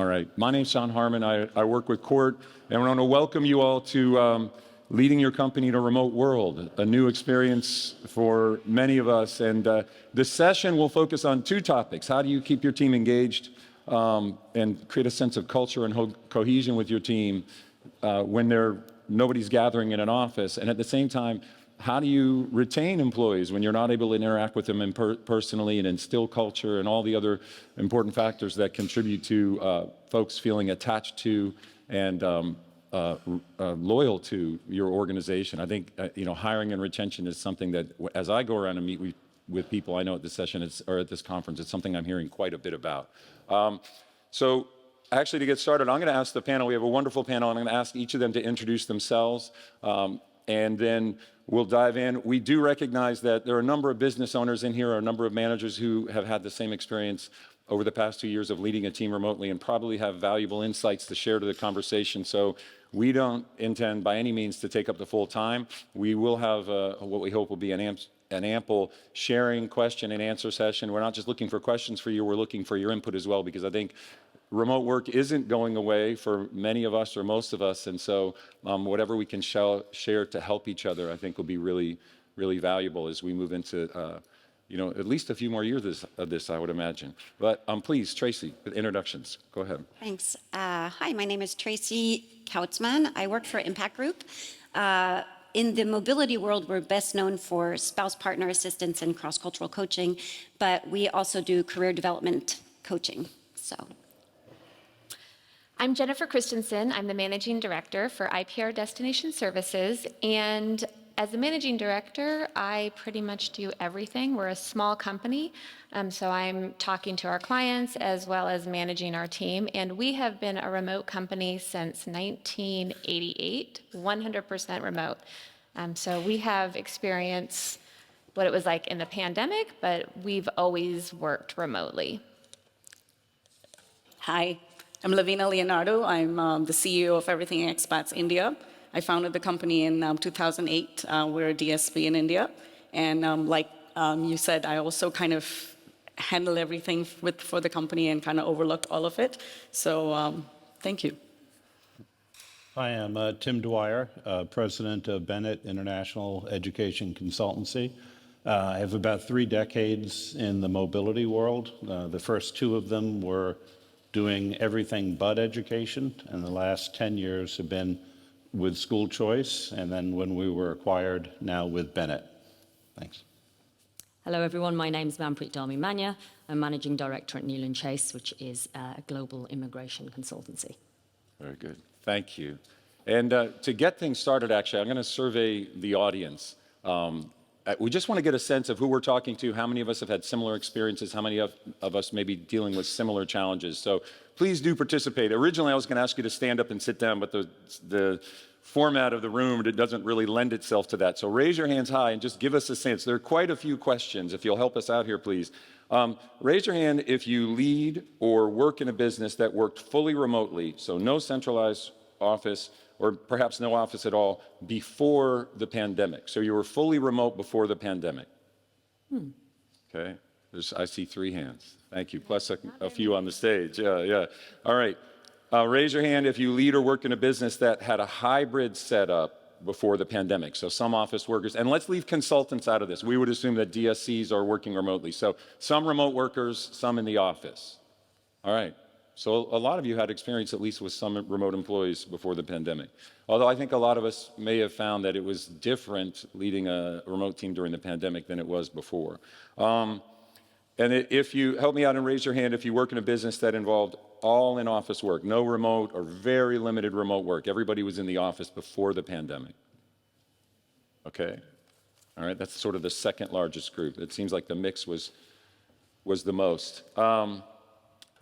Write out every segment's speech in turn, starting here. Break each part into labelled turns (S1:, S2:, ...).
S1: All right. My name's Sean Harman. I work with Court, and I want to welcome you all to leading your company in a remote world, a new experience for many of us. And this session will focus on two topics. How do you keep your team engaged and create a sense of culture and cohesion with your team when nobody's gathering in an office? And at the same time, how do you retain employees when you're not able to interact with them personally and instill culture and all the other important factors that contribute to folks feeling attached to and loyal to your organization? I think hiring and retention is something that, as I go around and meet with people I know at this session or at this conference, it's something I'm hearing quite a bit about. So actually, to get started, I'm going to ask the panel. We have a wonderful panel, and I'm going to ask each of them to introduce themselves. And then we'll dive in. We do recognize that there are a number of business owners in here, a number of managers who have had the same experience over the past 2 years of leading a team remotely and probably have valuable insights to share to the conversation. So we don't intend by any means to take up the full time. We will have what we hope will be an ample sharing, question and answer session. We're not just looking for questions for you, we're looking for your input as well, because I think remote work isn't going away for many of us or most of us, and so whatever we can share to help each other, I think will be really, really valuable as we move into, at least a few more years of this, I would imagine. But please, Tracy, with introductions, go ahead.
S2: Thanks. Hi, my name is Tracy Kautzmann. I work for Impact Group. In the mobility world, we're best known for spouse partner assistance and cross-cultural coaching, but we also do career development coaching. So.
S3: I'm Jennipher Christensen. I'm the Managing Director for IPR Destination Services. And as the Managing Director, I pretty much do everything. We're a small company, so I'm talking to our clients as well as managing our team. And we have been a remote company since 1988, 100% remote. So we have experienced what it was like in the pandemic, but we've always worked remotely.
S4: Hi. I'm Loveena, Leonardo. I'm the CEO of Everything Expats India. I founded the company in 2008. We're a DSP in India. And like you said, I also kind of handle everything for the company and kind of overlooked all of it. So thank you.
S5: Hi, I'm Tim Dwyer, President of Bennett International Education Consultancy. I have about 3 decades in the mobility world. The first 2 of them were doing everything but education, and the last 10 years have been with school choice, and then when we were acquired, now with Bennett. Thanks.
S6: Hello everyone, my name is Manpreet Dhami-Magne. I'm Managing Director at Newland Chase, which is a global immigration consultancy.
S1: Very good, thank you. And to get things started, actually, I'm going to survey the audience. We just want to get a sense of who we're talking to, how many of us have had similar experiences, how many of us may be dealing with similar challenges. So please do participate. Originally, I was going to ask you to stand up and sit down, but the format of the room, it doesn't really lend itself to that. So raise your hands high and just give us a sense. There are quite a few questions. If you'll help us out here, please. Raise your hand if you lead or work in a business that worked fully remotely, so no centralized office, or perhaps no office at all, before the pandemic. So you were fully remote before the pandemic. Okay, I see 3 hands. Thank you, plus a few on the stage. Yeah. All right, raise your hand if you lead or work in a business that had a hybrid setup before the pandemic. So some office workers, and let's leave consultants out of this. We would assume that DSCs are working remotely. So some remote workers, some in the office. All right. So a lot of you had experience, at least with some remote employees before the pandemic. Although I think a lot of us may have found that it was different leading a remote team during the pandemic than it was before. And if you, help me out and raise your hand if you work in a business that involved all in-office work, no remote or very limited remote work. Everybody was in the office before the pandemic. Okay. All right, that's sort of the second largest group. It seems like the mix was the most.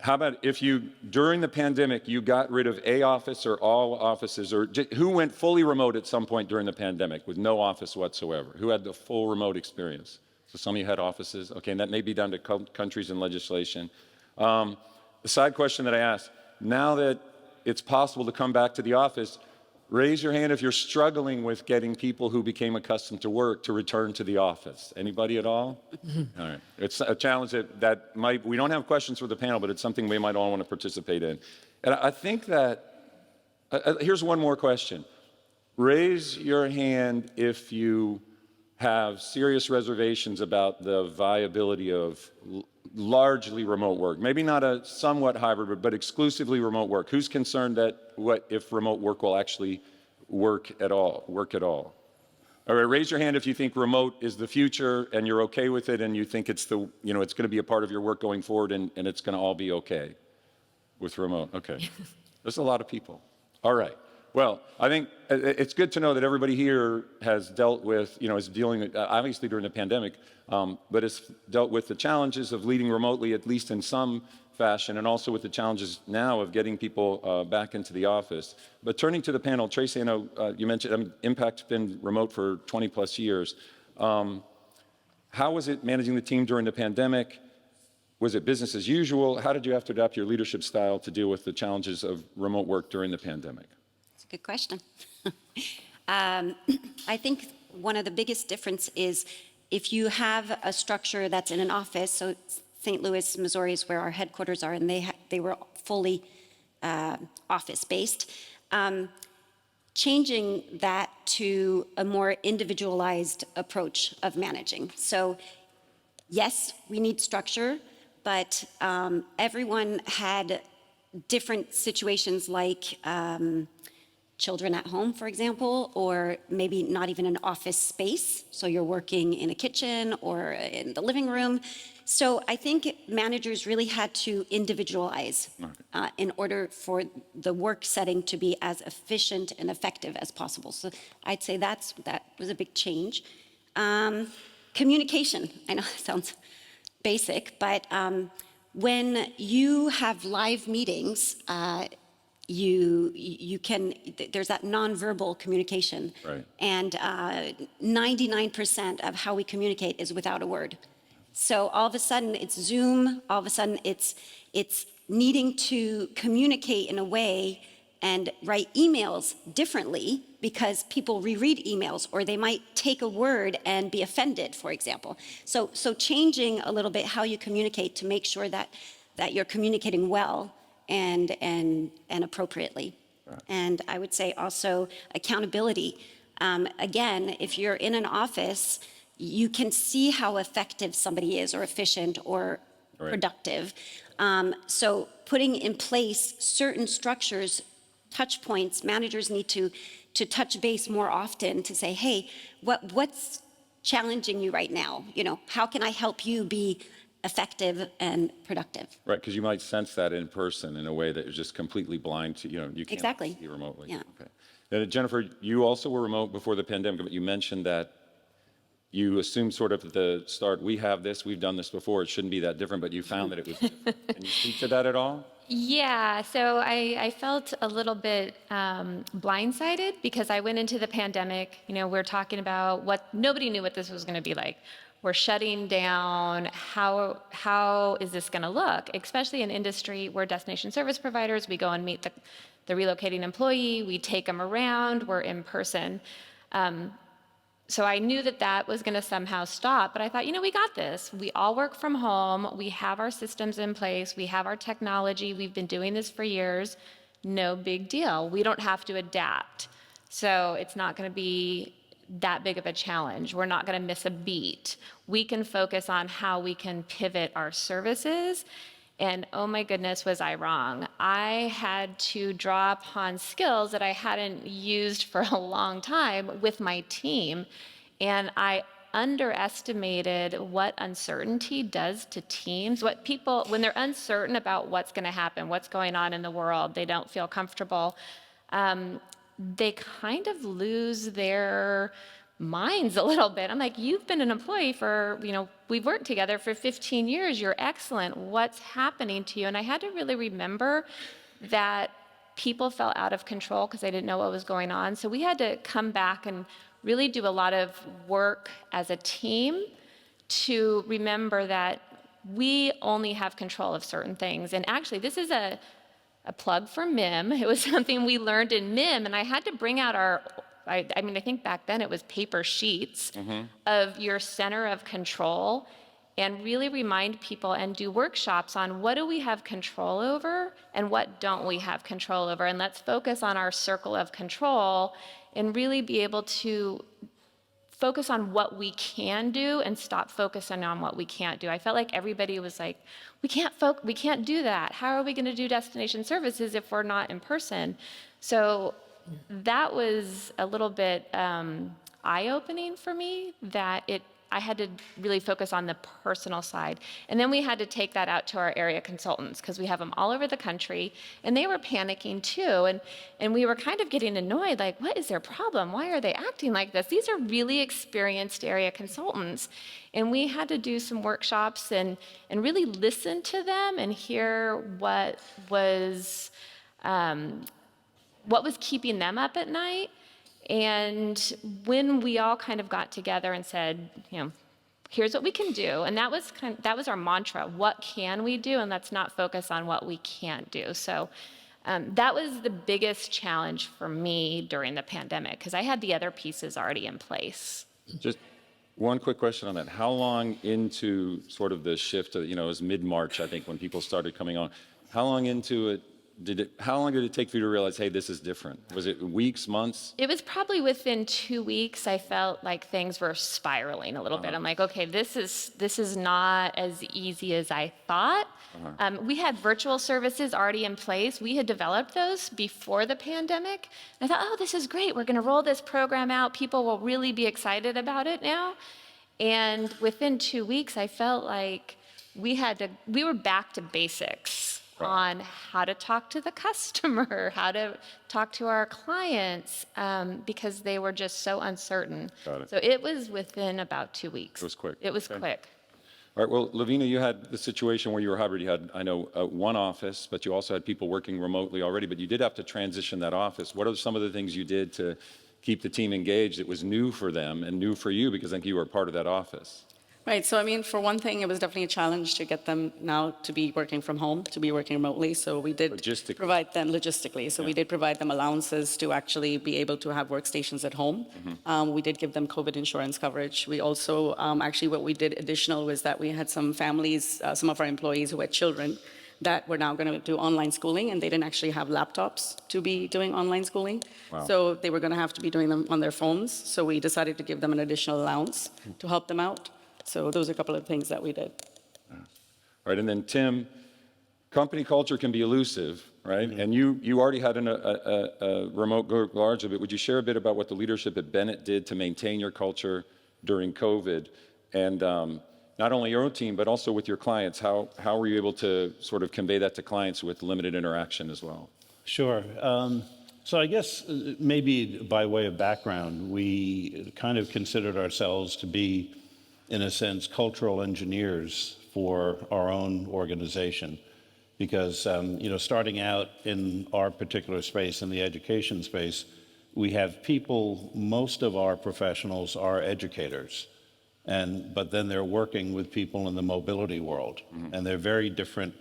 S1: How about if you, during the pandemic, you got rid of a office or all offices, or who went fully remote at some point during the pandemic with no office whatsoever? Who had the full remote experience? So some of you had offices. Okay, and that may be down to countries and legislation. The side question that I asked, now that it's possible to come back to the office, raise your hand if you're struggling with getting people who became accustomed to work to return to the office. Anybody at all? All right. It's a challenge that we don't have questions for the panel, but it's something we might all want to participate in. And I think that, here's one more question. Raise your hand if you have serious reservations about the viability of largely remote work. Maybe not a somewhat hybrid, but exclusively remote work. Who's concerned that what if remote work will actually work at all? All right, raise your hand if you think remote is the future and you're okay with it and you think it's the, you know, it's going to be a part of your work going forward and it's going to all be okay with remote. Okay. There's a lot of people. All right. Well, I think it's good to know that everybody here has dealt with, you know, is dealing, obviously during the pandemic, but has dealt with the challenges of leading remotely, at least in some fashion, and also with the challenges now of getting people back into the office. But turning to the panel, Tracy, I know you mentioned Impact's been remote for 20 plus years. How was it managing the team during the pandemic? Was it business as usual? How did you have to adapt your leadership style to deal with the challenges of remote work during the pandemic?
S2: Good question. I think one of the biggest difference is if you have a structure that's in an office, so St. Louis, Missouri is where our headquarters are, and they were fully office-based. Changing that to a more individualized approach of managing. So yes, we need structure, but everyone had different situations like children at home, for example, or maybe not even an office space. So you're working in a kitchen or in the living room. So I think managers really had to individualize in order for the work setting to be as efficient and effective as possible. So I'd say that was a big change. Communication, I know it sounds basic, but when you have live meetings, you can, there's that nonverbal communication.
S1: Right.
S2: And 99% of how we communicate is without a word. So all of a sudden it's Zoom, all of a sudden it's needing to communicate in a way and write emails differently because people reread emails, or they might take a word and be offended, for example. So changing a little bit how you communicate to make sure that you're communicating well and appropriately. Right. And I would say also accountability. Again, if you're in an office, you can see how effective somebody is, or efficient, or productive. So putting in place certain structures, touch points, managers need to touch base more often to say, hey, what's challenging you right now? You know, how can I help you be effective and productive?
S1: Right, because you might sense that in person in a way that is just completely blind to, you know, you can't
S2: exactly.
S1: see remotely.
S2: Yeah.
S1: Okay. And Jennipher, you also were remote before the pandemic, but you mentioned that you assumed sort of at the start, we have this, we've done this before, it shouldn't be that different, but you found that it was different. Can you speak to that at all?
S3: Yeah, so I felt a little bit blindsided because I went into the pandemic, you know, we're talking about nobody knew what this was going to be like. We're shutting down, how is this going to look? Especially in industry, we're destination service providers, we go and meet the relocating employee, we take them around, we're in person. So I knew that was going to somehow stop, but I thought, you know, we got this. We all work from home. We have our systems in place. We have our technology. We've been doing this for years. No big deal. We don't have to adapt. So it's not going to be that big of a challenge. We're not going to miss a beat. We can focus on how we can pivot our services. And oh my goodness, was I wrong. I had to draw upon skills that I hadn't used for a long time with my team. And I underestimated what uncertainty does to teams. What people, when they're uncertain about what's going to happen, what's going on in the world, they don't feel comfortable, they kind of lose their minds a little bit. I'm like, you've been an employee for, you know, we've worked together for 15 years. You're excellent. What's happening to you? And I had to really remember that people felt out of control because they didn't know what was going on. So we had to come back and really do a lot of work as a team to remember that we only have control of certain things. And actually, this is a plug for MIM. It was something we learned in MIM, and I had to bring out I mean, I think back then it was paper sheets of your center of control. and really remind people and do workshops on what do we have control over and what don't we have control over. And let's focus on our circle of control and really be able to focus on what we can do and stop focusing on what we can't do. I felt like everybody was like, we can't do that. How are we going to do destination services if we're not in person? So that was a little bit eye-opening for me, that I had to really focus on the personal side. And then we had to take that out to our area consultants, because we have them all over the country, and they were panicking too. And we were kind of getting annoyed, like, what is their problem? Why are they acting like this? These are really experienced area consultants. And we had to do some workshops and really listen to them and hear what was keeping them up at night. And when we all kind of got together and said, here's what we can do, and that was our mantra: what can we do, and let's not focus on what we can't do. So that was the biggest challenge for me during the pandemic, because I had the other pieces already in place.
S1: Just one quick question on that. How long into sort of the shift, it was mid-March, I think, when people started coming on. How long into it how long did it take for you to realize, hey, this is different? Was it weeks, months?
S3: It was probably within 2 weeks. I felt like things were spiraling a little bit. I'm like, okay, this is not as easy as I thought. We had virtual services already in place. We had developed those before the pandemic. I thought, oh, this is great. We're going to roll this program out. People will really be excited about it now. And within 2 weeks, I felt like we were back to basics on how to talk to the customer, how to talk to our clients, because they were just so uncertain.
S1: Got it.
S3: So it was within about 2 weeks.
S1: It was quick.
S3: It was
S1: Okay.
S3: quick.
S1: All right, well, Loveena, you had the situation where you were hybrid. You had, I know, one office, but you also had people working remotely already, but you did have to transition that office. What are some of the things you did to keep the team engaged? It was new for them and new for you, because I think you were part of that office.
S4: Right. So, I mean, for one thing, it was definitely a challenge to get them now to be working from home, to be working remotely. So we did provide them logistically. So we did provide them allowances to actually be able to have workstations at home. We did give them COVID insurance coverage. We also, actually, what we did additional was that we had some families, some of our employees who had children that were now going to do online schooling, and they didn't actually have laptops to be doing online schooling.
S1: Wow.
S4: So they were going to have to be doing them on their phones. So we decided to give them an additional allowance to help them out. So those are a couple of things that we did.
S1: All right, and then Tim, company culture can be elusive, right? And you already had a remote group large of it. Would you share a bit about what the leadership at Bennett did to maintain your culture during COVID? And not only your own team, but also with your clients. How were you able to sort of convey that to clients with limited interaction as well?
S5: Sure. So I guess maybe by way of background, we kind of considered ourselves to be, in a sense, cultural engineers for our own organization. Because, starting out in our particular space, in the education space, we have people, most of our professionals are educators. But then they're working with people in the mobility world. And they're very different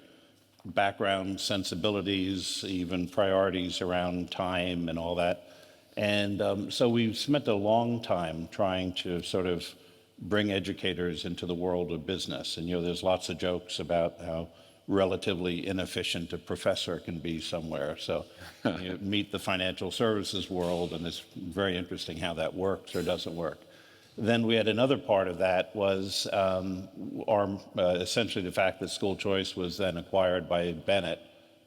S5: background, sensibilities, even priorities around time and all that. And so we've spent a long time trying to sort of bring educators into the world of business. And, there's lots of jokes about how relatively inefficient a professor can be somewhere. So you meet the financial services world, and it's very interesting how that works or doesn't work. Then we had another part of that was essentially the fact that school choice was then acquired by Bennett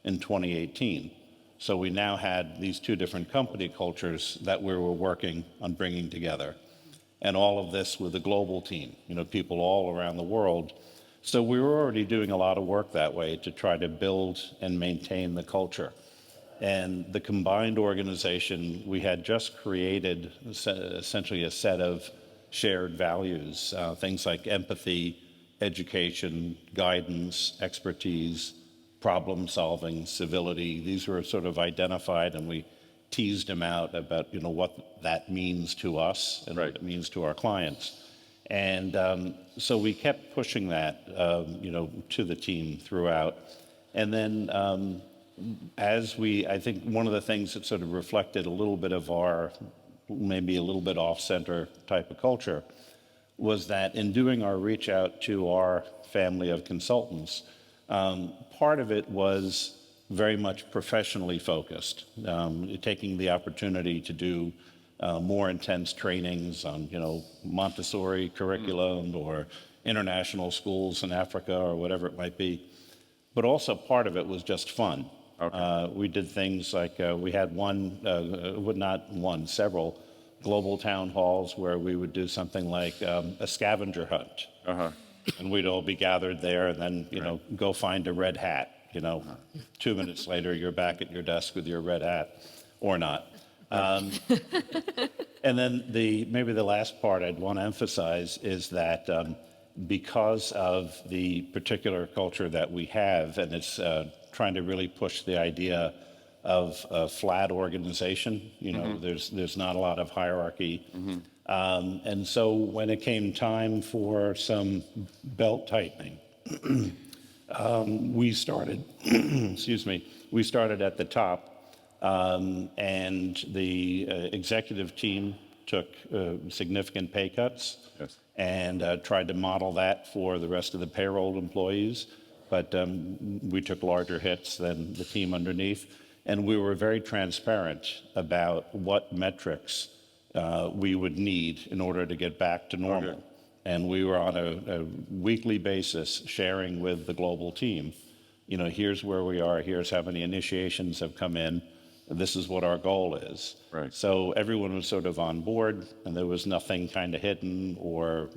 S5: in 2018. So we now had these two different company cultures that we were working on bringing together. And all of this with a global team, people all around the world. So we were already doing a lot of work that way to try to build and maintain the culture. And the combined organization, we had just created essentially a set of shared values, things like empathy, education, guidance, expertise, problem solving, civility. These were sort of identified, and we teased them out about what that means to us and what it means to our clients. And so we kept pushing that to the team throughout. And then I think one of the things that sort of reflected a little bit of our maybe a little bit off-center type of culture was that in doing our reach out to our family of consultants, part of it was very much professionally focused, taking the opportunity to do more intense trainings on, Montessori curriculum or international schools in Africa or whatever it might be. But also part of it was just fun. Okay. We did things like we had several global town halls where we would do something like a scavenger hunt. Uh-huh. And we'd all be gathered there and then, go find a red hat. 2 minutes later, you're back at your desk with your red hat, or not. And then maybe the last part I'd want to emphasize is that because of the particular culture that we have, and it's trying to really push the idea of a flat organization, there's not a lot of hierarchy. And so when it came time for some belt tightening, we started, we started at the top, and the executive team took significant pay cuts. Yes. And tried to model that for the rest of the payroll employees, but we took larger hits than the team underneath, and we were very transparent about what metrics we would need in order to get back to normal. Okay. And we were on a weekly basis sharing with the global team, here's where we are, here's how many initiations have come in, this is what our goal is. Right. So everyone was sort of on board, and there was nothing kind of hidden or,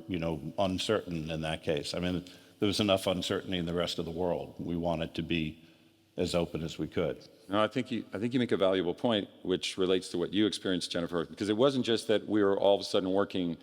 S5: uncertain in that case. I mean, there was enough uncertainty in the rest of the world. We wanted to be as open as we could.
S1: No, I think you make a valuable point, which relates to what you experienced, Jennipher, because it wasn't just that we were all of a sudden working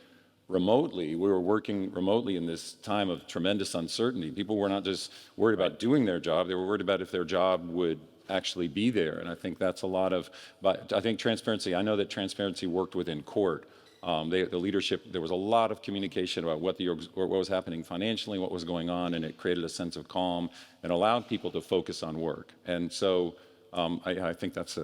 S1: remotely. We were working remotely in this time of tremendous uncertainty. People were not just worried about doing their job, they were worried about if their job would actually be there. And I think that's a lot of, but I think transparency, I know that transparency worked within court. The leadership, there was a lot of communication about what was happening financially, what was going on, and it created a sense of calm and allowed people to focus on work. And so I think that's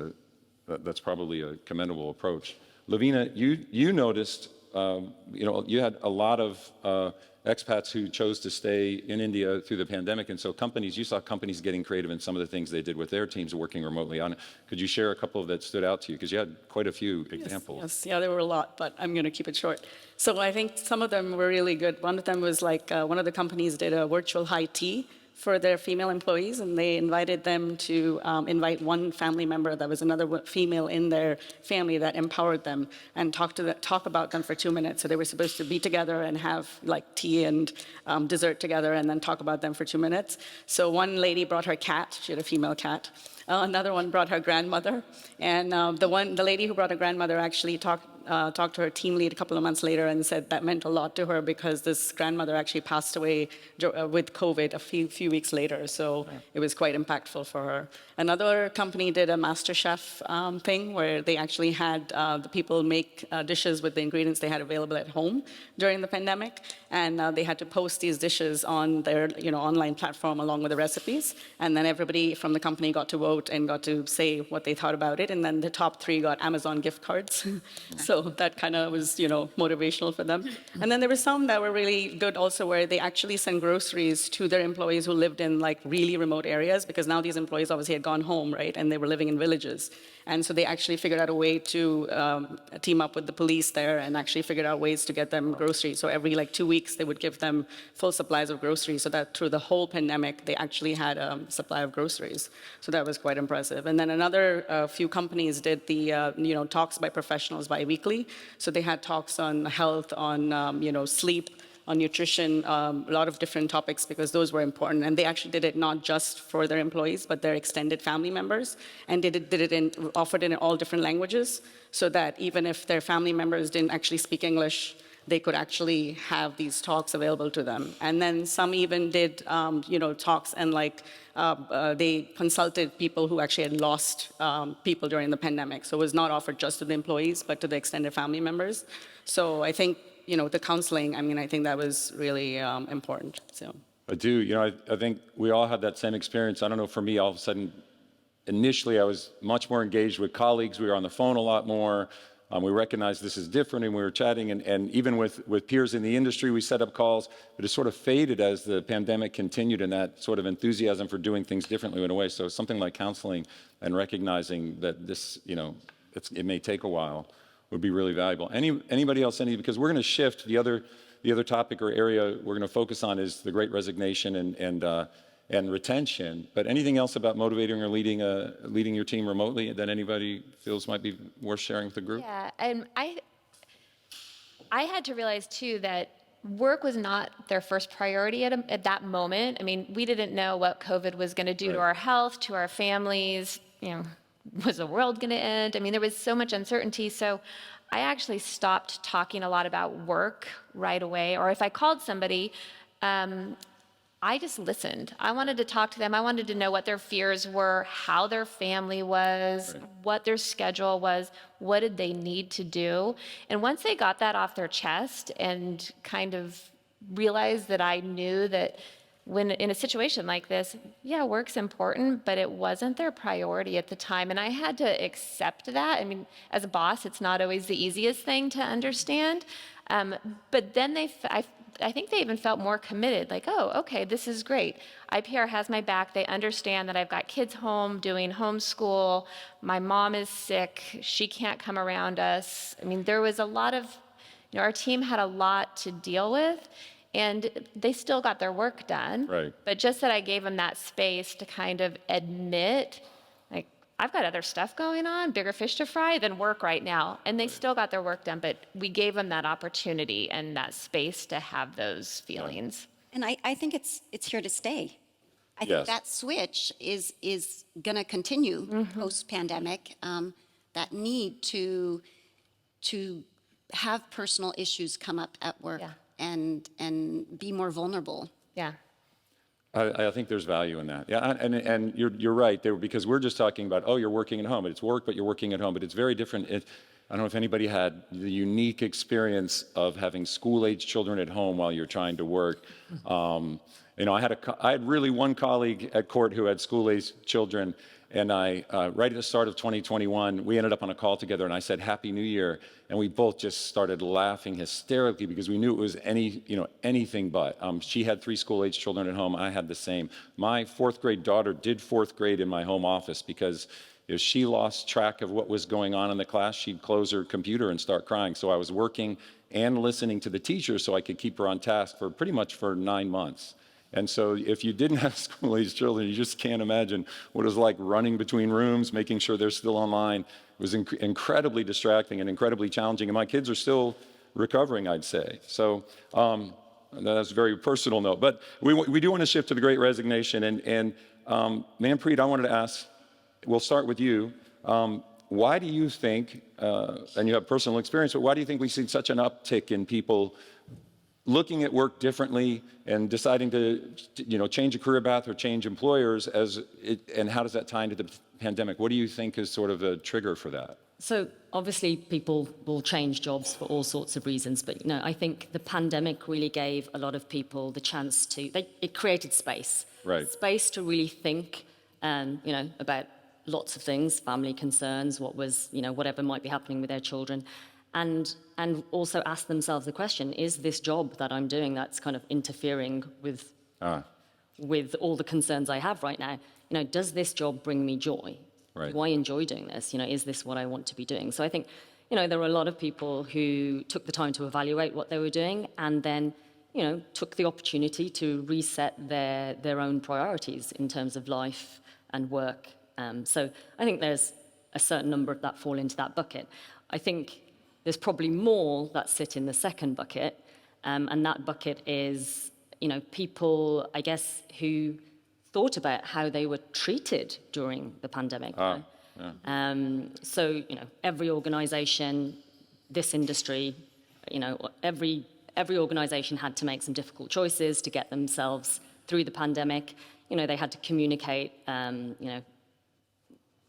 S1: probably a commendable approach. Loveena, you noticed, you had a lot of expats who chose to stay in India through the pandemic, and so you saw companies getting creative in some of the things they did with their teams working remotely on. Could you share a couple that stood out to you? Because you had quite a few examples.
S4: Yes, yeah, there were a lot, but I'm going to keep it short. So I think some of them were really good. One of them was like one of the companies did a virtual high tea for their female employees, and they invited them to invite one family member that was another female in their family that empowered them, and talk about them for 2 minutes. So they were supposed to be together and have like tea and dessert together, and then talk about them for 2 minutes. So one lady brought her cat. She had a female cat. Another one brought her grandmother, and the lady who brought her grandmother actually talked to her team lead a couple of months later and said that meant a lot to her because this grandmother actually passed away with COVID a few weeks later. So it was quite impactful for her. Another company did a MasterChef thing where they actually had the people make dishes with the ingredients they had available at home during the pandemic, and they had to post these dishes on their online platform along with the recipes, and then everybody from the company got to vote and got to say what they thought about it, and then the top 3 got Amazon gift cards. So that kind of was, motivational for them. And then there were some that were really good also where they actually sent groceries to their employees who lived in like really remote areas, because now these employees obviously had gone home, right? And they were living in villages. And so they actually figured out a way to team up with the police there and actually figured out ways to get them groceries. So every 2 weeks, they would give them full supplies of groceries so that through the whole pandemic, they actually had a supply of groceries. So that was quite impressive. And then another few companies did the, talks by professionals bi-weekly. So they had talks on health, on, sleep, on nutrition, a lot of different topics because those were important. And they actually did it not just for their employees, but their extended family members, and offered it in all different languages so that even if their family members didn't actually speak English, they could actually have these talks available to them. And then some even did, talks and they consulted people who actually had lost people during the pandemic. So it was not offered just to the employees, but to the extended family members. So I think, the counseling, I think that was really important. So
S1: I do. I think we all had that same experience. I don't know, for me, all of a sudden, initially I was much more engaged with colleagues. We were on the phone a lot more. We recognize this is different, and we were chatting, and even with peers in the industry, we set up calls, but it sort of faded as the pandemic continued, and that sort of enthusiasm for doing things differently went away. So something like counseling and recognizing that this, it may take a while would be really valuable. Anybody else, because we're going to shift the other topic or area we're going to focus on is the Great Resignation and retention. But anything else about motivating or leading your team remotely that anybody feels might be worth sharing with the group?
S3: Yeah, and I had to realize too that work was not their first priority at that moment. I mean, we didn't know what COVID was going to do to our health, to our families. Was the world going to end? I mean, there was so much uncertainty. So I actually stopped talking a lot about work right away. Or if I called somebody, I just listened. I wanted to talk to them. I wanted to know what their fears were, how their family was, what their schedule was, what did they need to do. And once they got that off their chest and kind of realized that I knew that when in a situation like this, yeah, work's important, but it wasn't their priority at the time. And I had to accept that. I mean, as a boss, it's not always the easiest thing to understand. But then I think they even felt more committed, like, oh, okay, this is great. IPR has my back. They understand that I've got kids home doing homeschool. My mom is sick. She can't come around us. I mean, there was a lot of, our team had a lot to deal with, and they still got their work done.
S1: Right.
S3: But just that I gave them that space to kind of admit, like, I've got other stuff going on, bigger fish to fry than work right now. And they still got their work done, but we gave them that opportunity and that space to have those feelings.
S2: And I think it's here to stay. I
S1: Yes.
S2: think that switch is going to continue post-pandemic. That need to have personal issues come up at work and be more vulnerable.
S3: Yeah.
S1: I think there's value in that. Yeah, and you're right there, because we're just talking about, oh, you're working at home. It's work, but you're working at home. But it's very different. I don't know if anybody had the unique experience of having school-age children at home while you're trying to work. I had really one colleague at court who had school-age children, and right at the start of 2021, we ended up on a call together, and I said, Happy New Year. And we both just started laughing hysterically because we knew it was anything but. She had 3 school-age children at home. I had the same. My 4th grade daughter did 4th grade in my home office because if she lost track of what was going on in the class, she'd close her computer and start crying. So I was working and listening to the teacher so I could keep her on task for pretty much for 9 months. And so if you didn't have school-age children, you just can't imagine what it was like running between rooms, making sure they're still online. It was incredibly distracting and incredibly challenging. And my kids are still recovering, I'd say. So that's a very personal note. But we do want to shift to the Great Resignation. And Manpreet, I wanted to ask, we'll start with you. Why do you think, and you have personal experience, but why do you think we see such an uptick in people looking at work differently and deciding to change a career path or change employers, and how does that tie into the pandemic? What do you think is sort of a trigger for that?
S6: So obviously people will change jobs for all sorts of reasons, but I think the pandemic really gave a lot of people the chance to, it created space.
S1: Right.
S6: Space to really think, about lots of things, family concerns, whatever might be happening with their children. And also ask themselves the question, is this job that I'm doing that's kind of interfering with all the concerns I have right now, does this job bring me joy?
S1: Right.
S6: Do I enjoy doing this? Is this what I want to be doing? So I think, there were a lot of people who took the time to evaluate what they were doing and then, took the opportunity to reset their own priorities in terms of life and work. So I think there's a certain number that fall into that bucket. I think there's probably more that sit in the second bucket, and that bucket is, people, I guess, who thought about how they were treated during the pandemic. So, every organization, this industry, every organization had to make some difficult choices to get themselves through the pandemic. They had to communicate,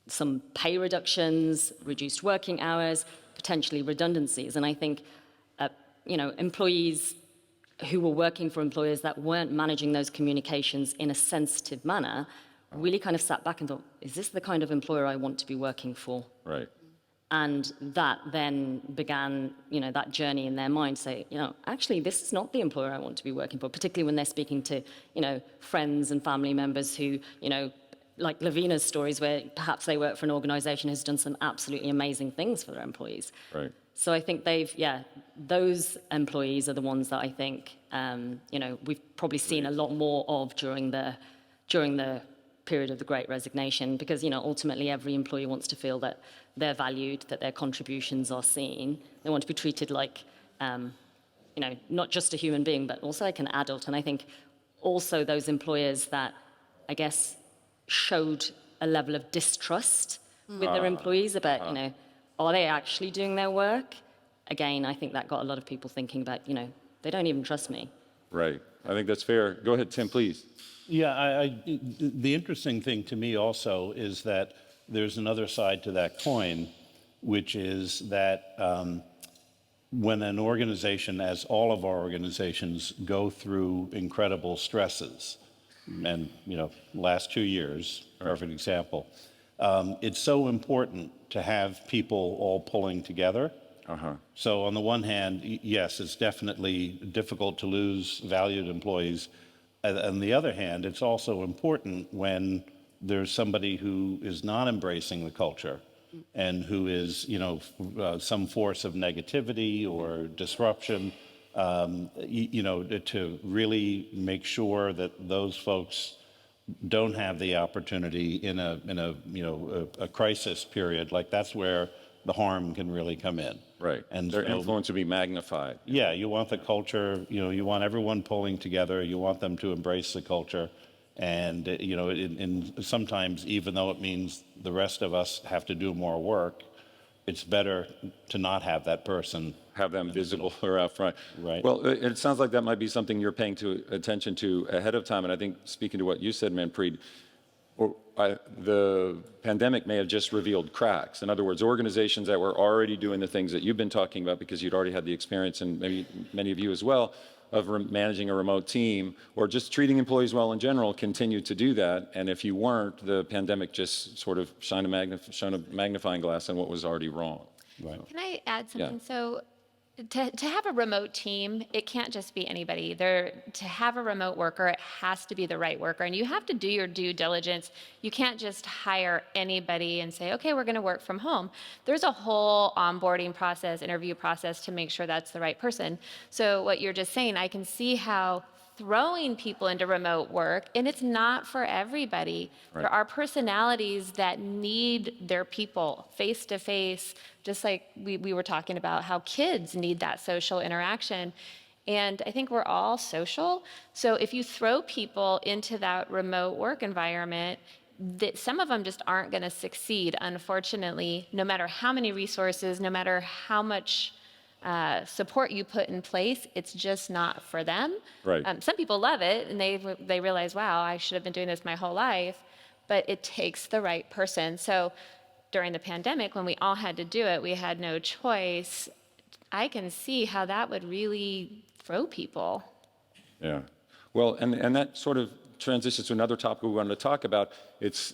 S6: some pay reductions, reduced working hours, potentially redundancies. And I think, employees who were working for employers that weren't managing those communications in a sensitive manner really kind of sat back and thought, is this the kind of employer I want to be working for?
S1: Right.
S6: And that then began, that journey in their mind, say, actually, this is not the employer I want to be working for, particularly when they're speaking to, friends and family members who, like Loveena's stories, where perhaps they work for an organization who's done some absolutely amazing things for their employees.
S1: Right.
S6: So I think those employees are the ones that I think, we've probably seen a lot more of during the period of the Great Resignation, because, ultimately every employee wants to feel that they're valued, that their contributions are seen. They want to be treated like, not just a human being, but also like an adult. And I think also those employers that, I guess, showed a level of distrust with their employees about, are they actually doing their work? Again, I think that got a lot of people thinking about, they don't even trust me.
S1: Right. I think that's fair. Go ahead, Tim, please.
S5: Yeah, the interesting thing to me also is that there's another side to that coin, which is that when an organization, as all of our organizations, go through incredible stresses, and last 2 years, perfect example, it's so important to have people all pulling together. So on the one hand, yes, it's definitely difficult to lose valued employees. On the other hand, it's also important when there's somebody who is not embracing the culture and who is, some force of negativity or disruption, to really make sure that those folks don't have the opportunity in a crisis period. Like, that's where the harm can really come in.
S1: Right.
S5: And
S1: their
S5: so,
S1: influence would be magnified.
S5: yeah, you want the culture, you want everyone pulling together, you want them to embrace the culture. And, and sometimes, even though it means the rest of us have to do more work, it's better to not have that person.
S1: Have them visible or out front.
S5: Right.
S1: Well, it sounds like that might be something you're paying attention to ahead of time. And I think, speaking to what you said, Manpreet, the pandemic may have just revealed cracks. In other words, organizations that were already doing the things that you've been talking about, because you'd already had the experience, and maybe many of you as well, of managing a remote team or just treating employees well in general, continue to do that. And if you weren't, the pandemic just sort of shone a magnifying glass on what was already wrong.
S5: Right.
S3: Can I add something?
S1: Yeah.
S3: So to have a remote team, it can't just be anybody. To have a remote worker, it has to be the right worker. And you have to do your due diligence. You can't just hire anybody and say, okay, we're going to work from home. There's a whole onboarding process, interview process to make sure that's the right person. So what you're just saying, I can see how throwing people into remote work, and it's not for everybody.
S1: Right.
S3: There are personalities that need their people face to face, just like we were talking about how kids need that social interaction. And I think we're all social. So if you throw people into that remote work environment, some of them just aren't going to succeed, unfortunately, no matter how many resources, no matter how much support you put in place, it's just not for them.
S1: Right.
S3: Some people love it, and they realize, wow, I should have been doing this my whole life, but it takes the right person. So during the pandemic, when we all had to do it, we had no choice. I can see how that would really throw people.
S1: Yeah. Well, and that sort of transitions to another topic we wanted to talk about. It's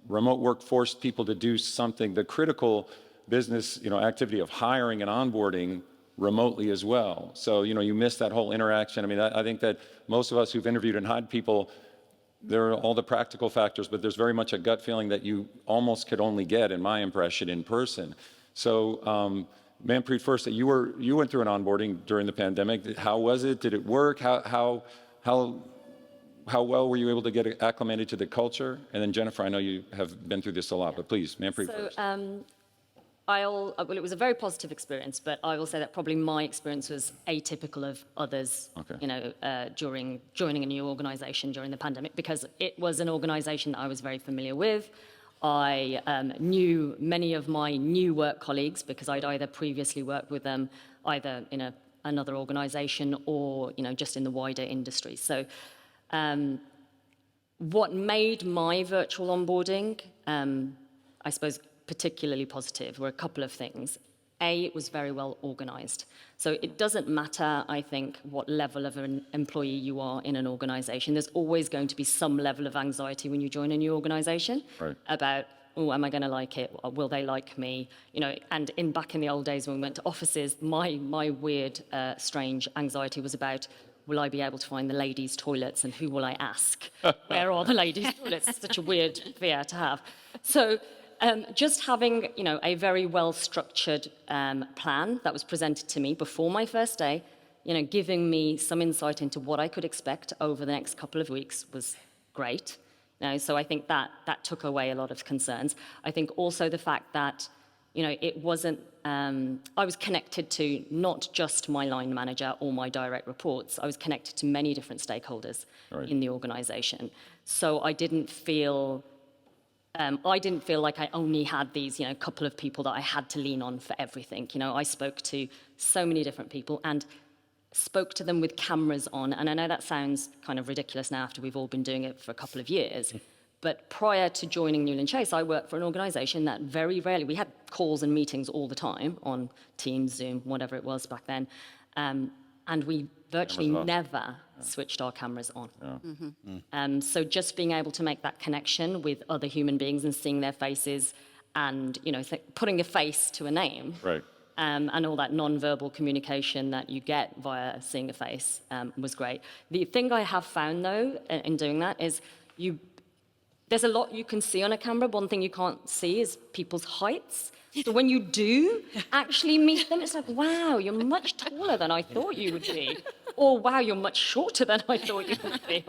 S1: remote work forced people to do something, the critical business, activity of hiring and onboarding remotely as well. So, you miss that whole interaction. I mean, I think that most of us who've interviewed and hired people, there are all the practical factors, but there's very much a gut feeling that you almost could only get, in my impression, in person. So, Manpreet, first, you went through an onboarding during the pandemic. How was it? Did it work? How well were you able to get acclimated to the culture? And then Jennipher, I know you have been through this a lot, but please, Manpreet first.
S6: Well, it was a very positive experience, but I will say that probably my experience was atypical of others,
S1: Okay.
S6: during joining a new organization during the pandemic, because it was an organization that I was very familiar with. I knew many of my new work colleagues because I'd either previously worked with them either in another organization or, just in the wider industry. So what made my virtual onboarding, I suppose, particularly positive were a couple of things. A, it was very well organized. So it doesn't matter, I think, what level of an employee you are in an organization. There's always going to be some level of anxiety when you join a new organization
S1: Right.
S6: about oh, am I going to like it? Or will they like me? And back in the old days when we went to offices, my weird, strange anxiety was about, will I be able to find the ladies' toilets, and who will I ask? Where are the ladies' toilets? It's such a weird fear to have. So just having, a very well-structured plan that was presented to me before my first day, giving me some insight into what I could expect over the next couple of weeks was great. So I think that took away a lot of concerns. I think also the fact that, it wasn't, I was connected to not just my line manager or my direct reports. I was connected to many different stakeholders in the organization. So I didn't feel like I only had these, couple of people that I had to lean on for everything. I spoke to so many different people and spoke to them with cameras on. And I know that sounds kind of ridiculous now after we've all been doing it for a couple of years. But prior to joining Newland Chase, I worked for an organization that very rarely, we had calls and meetings all the time on Teams, Zoom, whatever it was back then. And we virtually never switched our cameras on. So just being able to make that connection with other human beings and seeing their faces and, putting a face to a name.
S1: Right.
S6: And all that non-verbal communication that you get via seeing a face was great. The thing I have found, though, in doing that is there's a lot you can see on a camera. One thing you can't see is people's heights. So when you do actually meet them, it's like, wow, you're much taller than I thought you would be. Or, wow, you're much shorter than I thought you would be.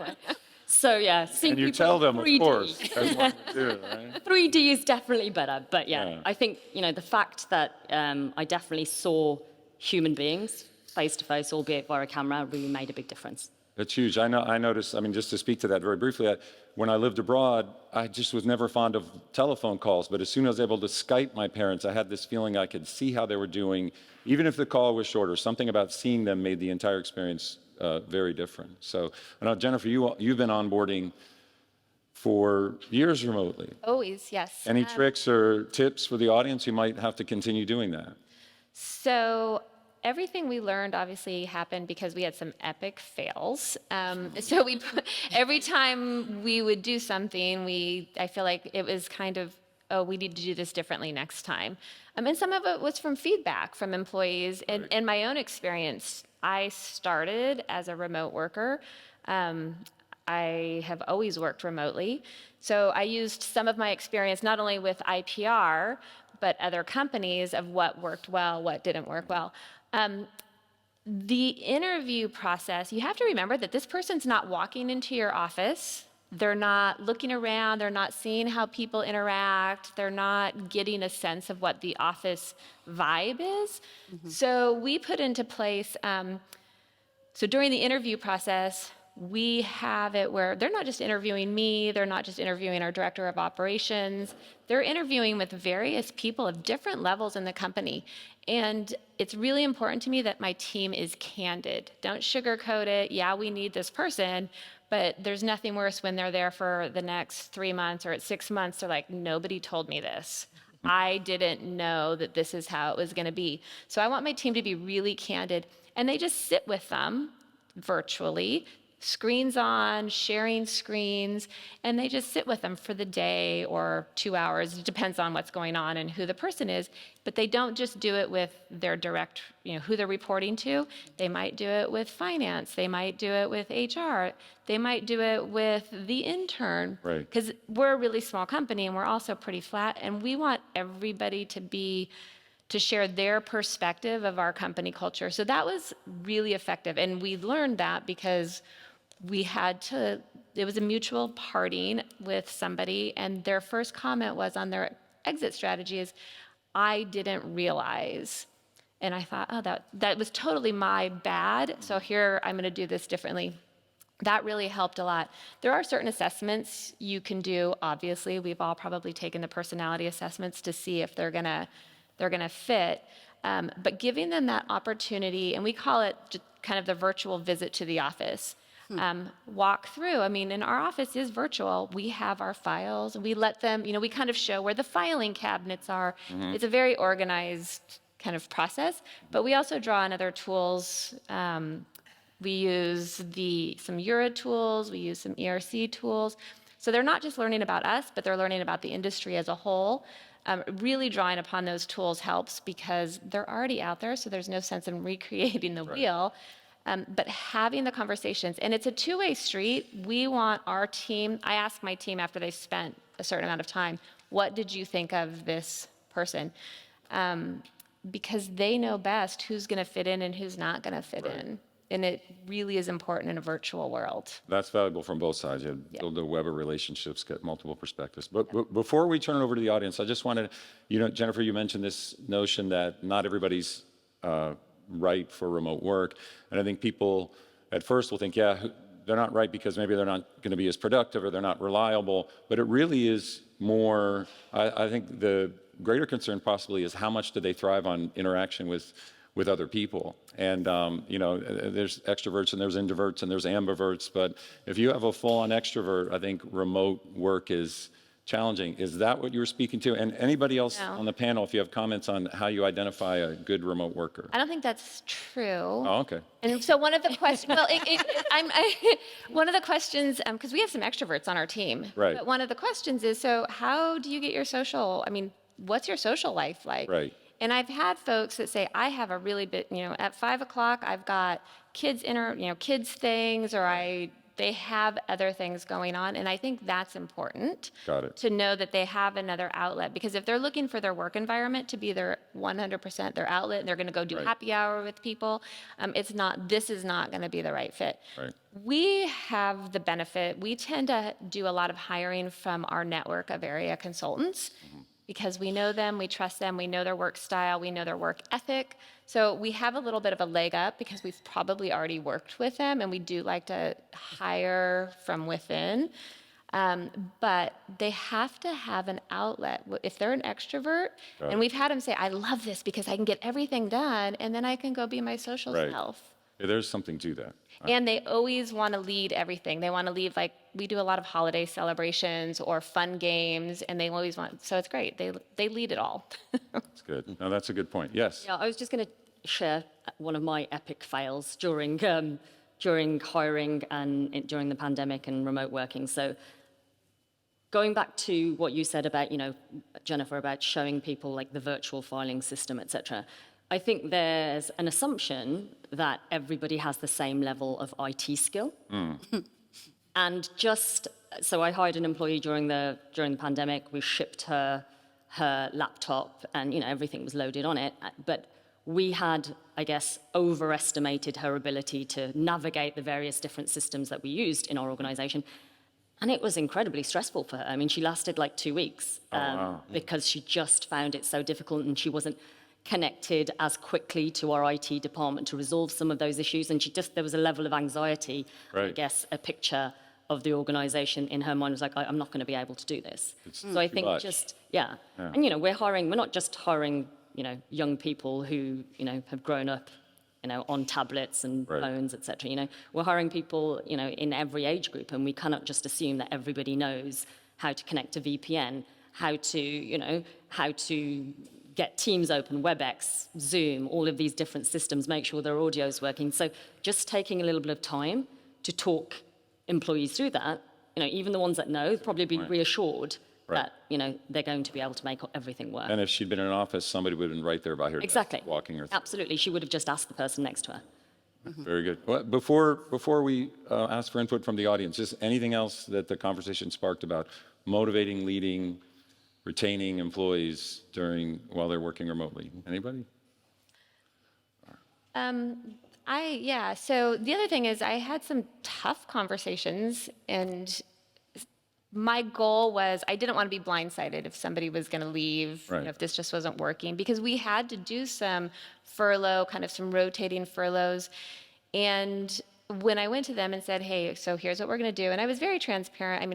S6: So, yeah, seeing
S1: And you
S6: people
S1: tell them,
S6: 3D.
S1: of course, that's what you do, right?
S6: 3D is definitely better. But, yeah, I think, the fact that I definitely saw human beings face-to-face, albeit via a camera, really made a big difference.
S1: That's huge. I noticed, just to speak to that very briefly, when I lived abroad, I just was never fond of telephone calls. But as soon as I was able to Skype my parents, I had this feeling I could see how they were doing, even if the call was shorter. Something about seeing them made the entire experience very different. So, I know, Jennipher, you've been onboarding for years remotely.
S3: Always, yes.
S1: Any tricks or tips for the audience who might have to continue doing that?
S3: So everything we learned obviously happened because we had some epic fails. So every time we would do something, I feel like it was kind of, oh, we need to do this differently next time. And some of it was from feedback from employees. And in my own experience, I started as a remote worker. I have always worked remotely. So I used some of my experience not only with IPR, but other companies of what worked well, what didn't work well. The interview process, you have to remember that this person's not walking into your office. They're not looking around. They're not seeing how people interact. They're not getting a sense of what the office vibe is. So we put into place, so during the interview process, we have it where they're not just interviewing me, they're not just interviewing our director of operations, they're interviewing with various people of different levels in the company. And it's really important to me that my team is candid. Don't sugarcoat it. Yeah, we need this person, but there's nothing worse when they're there for the next 3 months or at 6 months, they're like, nobody told me this. I didn't know that this is how it was gonna be. So I want my team to be really candid, and they just sit with them virtually, screens on, sharing screens, and they just sit with them for the day or 2 hours. It depends on what's going on and who the person is, but they don't just do it with their direct, who they're reporting to. They might do it with finance. They might do it with HR. They might do it with the intern.
S1: Right.
S3: Because we're a really small company and we're also pretty flat, and we want everybody to share their perspective of our company culture. So that was really effective. And we learned that because it was a mutual parting with somebody, and their first comment was on their exit strategy is, I didn't realize. And I thought, oh, that was totally my bad. So here, I'm gonna do this differently. That really helped a lot. There are certain assessments you can do, obviously. We've all probably taken the personality assessments to see if they're gonna fit. But giving them that opportunity, and we call it just kind of the virtual visit to the office. Walk through. In our office is virtual. We have our files, and we let them, we kind of show where the filing cabinets are. It's a very organized kind of process, but we also draw on other tools. We use some Eura tools, we use some ERC tools. So they're not just learning about us, but they're learning about the industry as a whole. Really drawing upon those tools helps because they're already out there, so there's no sense in recreating the wheel. But having the conversations, and it's a two-way street. We want our team, I ask my team after they spent a certain amount of time, what did you think of this person? Because they know best who's going to fit in and who's not going to fit in. And it really is important in a virtual world.
S1: That's valuable from both sides. You build a web of relationships, get multiple perspectives. But before we turn it over to the audience, I just wanted, Jennipher, you mentioned this notion that not everybody's right for remote work. And I think people at first will think, yeah, they're not right because maybe they're not going to be as productive or they're not reliable. But it really is more, I think the greater concern possibly is how much do they thrive on interaction with other people. And, there's extroverts and there's introverts and there's ambiverts. But if you have a full-on extrovert, I think remote work is challenging. Is that what you were speaking to? And anybody else on the panel, if you have comments on how you identify a good remote worker?
S3: I don't think that's true.
S1: Oh, okay.
S3: And so one of the questions, one of the questions, because we have some extroverts on our team.
S1: Right.
S3: But one of the questions is, so how do you get your social, what's your social life like?
S1: Right.
S3: And I've had folks that say, I have a really bit, at 5 o'clock, I've got kids things, or they have other things going on. And I think that's important.
S1: Got it.
S3: To know that they have another outlet. Because if they're looking for their work environment to be their 100% their outlet, and they're going to go do happy hour with people, this is not going to be the right fit.
S1: Right.
S3: We have the benefit, we tend to do a lot of hiring from our network of area consultants. Because we know them, we trust them, we know their work style, we know their work ethic. So we have a little bit of a leg up because we've probably already worked with them, and we do like to hire from within. But they have to have an outlet. If they're an extrovert, and we've had them say, I love this because I can get everything done, and then I can go be my social self.
S1: Yeah, there's something to that.
S3: And they always want to lead everything. They want to lead, we do a lot of holiday celebrations or fun games, and they always want, so it's great. They lead it all.
S1: That's good. No, that's a good point. Yes.
S6: Yeah, I was just going to share one of my epic fails during hiring and during the pandemic and remote working. So going back to what you said about, Jennipher, about showing people the virtual filing system, et cetera, I think there's an assumption that everybody has the same level of IT skill. And so I hired an employee during the pandemic. We shipped her laptop, and everything was loaded on it. But we had, I guess, overestimated her ability to navigate the various different systems that we used in our organization. And it was incredibly stressful for her. She lasted 2 weeks because she just found it so difficult, and she wasn't connected as quickly to our IT department to resolve some of those issues. And there was a level of anxiety, I guess, a picture of the organization in her mind was I'm not going to be able to do this. So I think and we're not just hiring, young people who, have grown up, on tablets and phones, et cetera. We're hiring people, in every age group, and we cannot just assume that everybody knows how to connect to VPN, how to get Teams open, WebEx, Zoom, all of these different systems, make sure their audio is working. So just taking a little bit of time to talk employees through that, even the ones that know, probably be reassured that, they're going to be able to make everything work.
S1: And if she'd been in an office, somebody would have been right there by her desk, walking her through.
S6: Absolutely. She would have just asked the person next to her.
S1: Very good. Well, before we ask for input from the audience, just anything else that the conversation sparked about motivating, leading, retaining employees while they're working remotely? Anybody?
S3: So the other thing is I had some tough conversations, and my goal was I didn't want to be blindsided if somebody was going to leave, if this just wasn't working, because we had to do some furlough, kind of some rotating furloughs. And when I went to them and said, hey, so here's what we're going to do, and I was very transparent.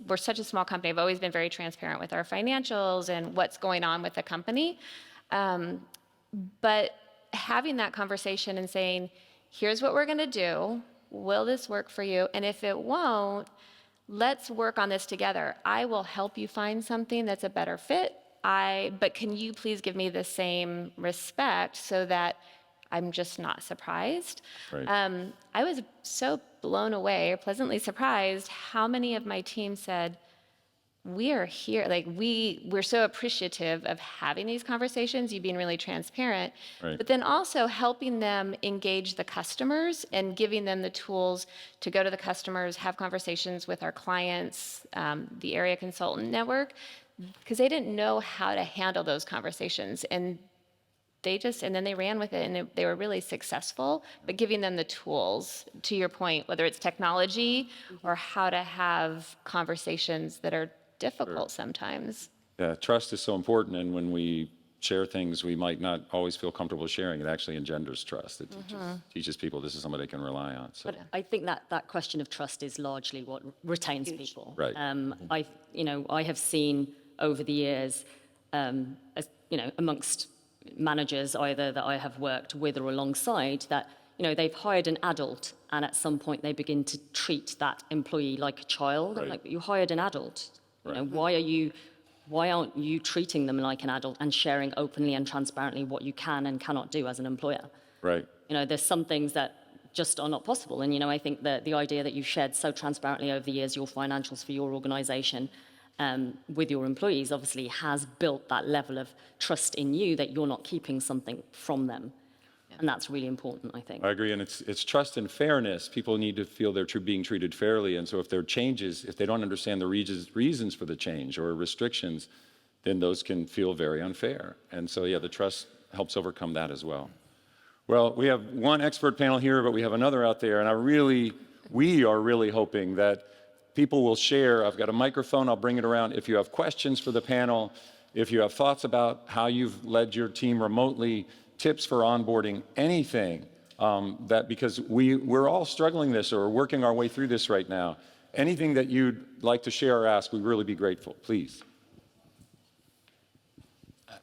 S3: We're such a small company. I've always been very transparent with our financials and what's going on with the company. But having that conversation and saying, here's what we're going to do. Will this work for you? And if it won't, let's work on this together. I will help you find something that's a better fit. But can you please give me the same respect so that I'm just not surprised.
S1: Right.
S3: I was so blown away, or pleasantly surprised, how many of my team said, we are here, like we're so appreciative of having these conversations, you being really transparent,
S1: Right.
S3: but then also helping them engage the customers and giving them the tools to go to the customers, have conversations with our clients, the area consultant network, because they didn't know how to handle those conversations. And then they ran with it, and they were really successful, but giving them the tools, to your point, whether it's technology or how to have conversations that are difficult sometimes.
S1: Yeah, trust is so important, and when we share things we might not always feel comfortable sharing, it actually engenders trust. It teaches people this is somebody they can rely on. So.
S6: But I think that question of trust is largely what retains people.
S1: Right.
S6: I have seen over the years, amongst managers either that I have worked with or alongside, that they've hired an adult, and at some point they begin to treat that employee like a child.
S1: Right.
S6: Like, but you hired an adult.
S1: Right.
S6: Why aren't you treating them like an adult and sharing openly and transparently what you can and cannot do as an employer?
S1: Right.
S6: There's some things that just are not possible. And I think that the idea that you've shared so transparently over the years your financials for your organization with your employees obviously has built that level of trust in you that you're not keeping something from them. And that's really important, I think.
S1: I agree, and it's trust and fairness. People need to feel they're being treated fairly, and so if there are changes, if they don't understand the reasons for the change or restrictions, then those can feel very unfair. And so, yeah, the trust helps overcome that as well. Well, we have one expert panel here, but we have another out there, and we are really hoping that people will share. I've got a microphone, I'll bring it around. If you have questions for the panel, if you have thoughts about how you've led your team remotely, tips for onboarding, anything, because we're all struggling this or working our way through this right now. Anything that you'd like to share or ask, we'd really be grateful. Please.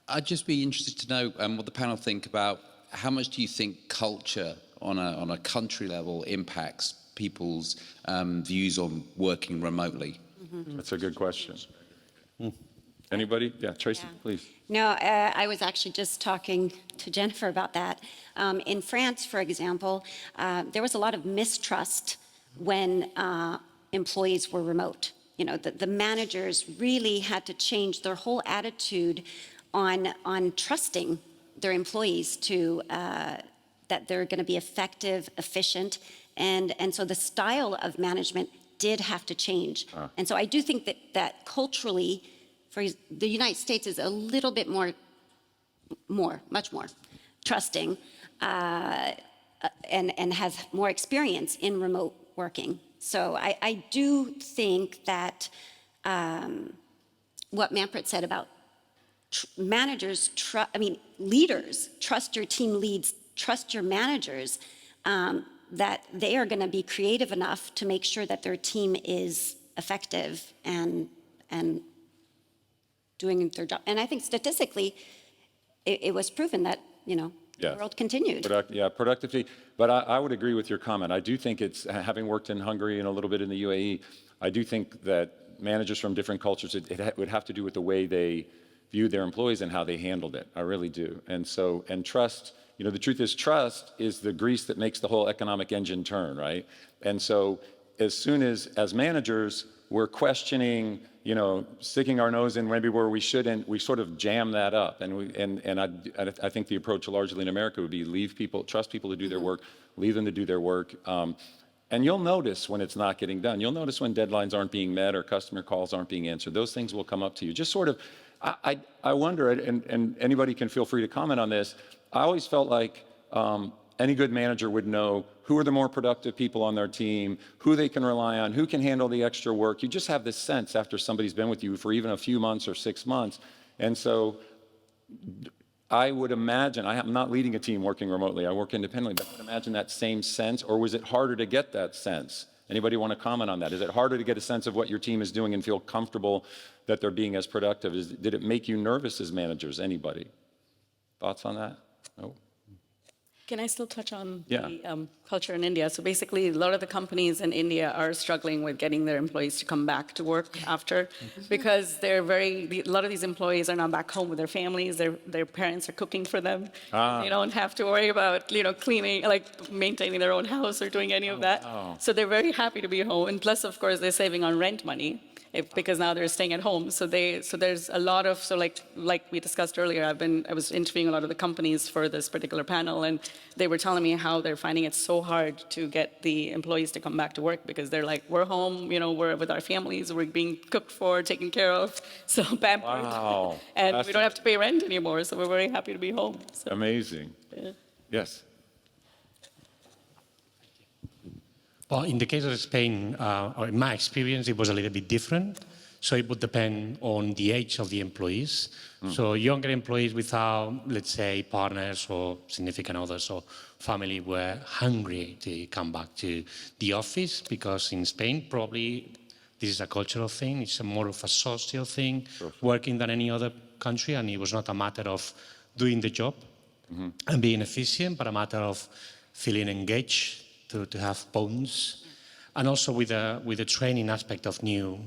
S7: I'd just be interested to know what the panel think about how much do you think culture on a country level impacts people's views on working remotely?
S1: That's a good question. Anybody? Yeah, Tracy, please.
S2: No, I was actually just talking to Jennipher about that. In France, for example, there was a lot of mistrust when employees were remote. The managers really had to change their whole attitude on trusting their employees to that they're going to be effective, efficient, and so the style of management did have to change. And so I do think that culturally, for the United States is a little bit much more trusting and has more experience in remote working. So I do think that what Manpreet said about leaders, trust your team leads, trust your managers, that they are going to be creative enough to make sure that their team is effective and doing their job. And I think statistically, it was proven that, the world continued.
S1: Productivity. But I would agree with your comment. I do think it's, having worked in Hungary and a little bit in the UAE, I do think that managers from different cultures, it would have to do with the way they view their employees and how they handled it. I really do. And trust, the truth is trust is the grease that makes the whole economic engine turn, right? And so as soon as managers, we're questioning, sticking our nose in maybe where we shouldn't, we sort of jam that up. And I think the approach largely in America would be trust people to do their work, leave them to do their work. And you'll notice when it's not getting done. You'll notice when deadlines aren't being met or customer calls aren't being answered. Those things will come up to you. Just sort of, I wonder, and anybody can feel free to comment on this, I always felt like any good manager would know who are the more productive people on their team, who they can rely on, who can handle the extra work. You just have this sense after somebody's been with you for even a few months or 6 months. And so I would imagine, I'm not leading a team working remotely, I work independently, but I would imagine that same sense, or was it harder to get that sense? Anybody want to comment on that? Is it harder to get a sense of what your team is doing and feel comfortable that they're being as productive? Did it make you nervous as managers? Anybody? Thoughts on that? No?
S4: Can I still touch on
S1: Yeah.
S4: the culture in India? So basically, a lot of the companies in India are struggling with getting their employees to come back to work after, because a lot of these employees are now back home with their families. Their parents are cooking for them. They don't have to worry about cleaning, like maintaining their own house or doing any of that.
S1: wow.
S4: So they're very happy to be home. And plus, of course, they're saving on rent money. Because now they're staying at home, so there's a lot of like we discussed earlier. I was interviewing a lot of the companies for this particular panel, and they were telling me how they're finding it so hard to get the employees to come back to work, because they're like, we're home, we're with our families, we're being cooked for, taken care of, so pampered,
S1: Wow.
S4: and
S1: That's
S4: we don't have to pay rent anymore. So we're very happy to be home. So.
S1: Amazing.
S4: Yeah.
S1: Yes.
S8: Well, in the case of Spain, or in my experience, it was a little bit different. So it would depend on the age of the employees. So younger employees without, let's say, partners or significant others or family were hungry to come back to the office, because in Spain, probably this is a cultural thing. It's more of a social thing, working than any other country. And it was not a matter of doing the job and being efficient, but a matter of feeling engaged, to have bones, and also with the training aspect of new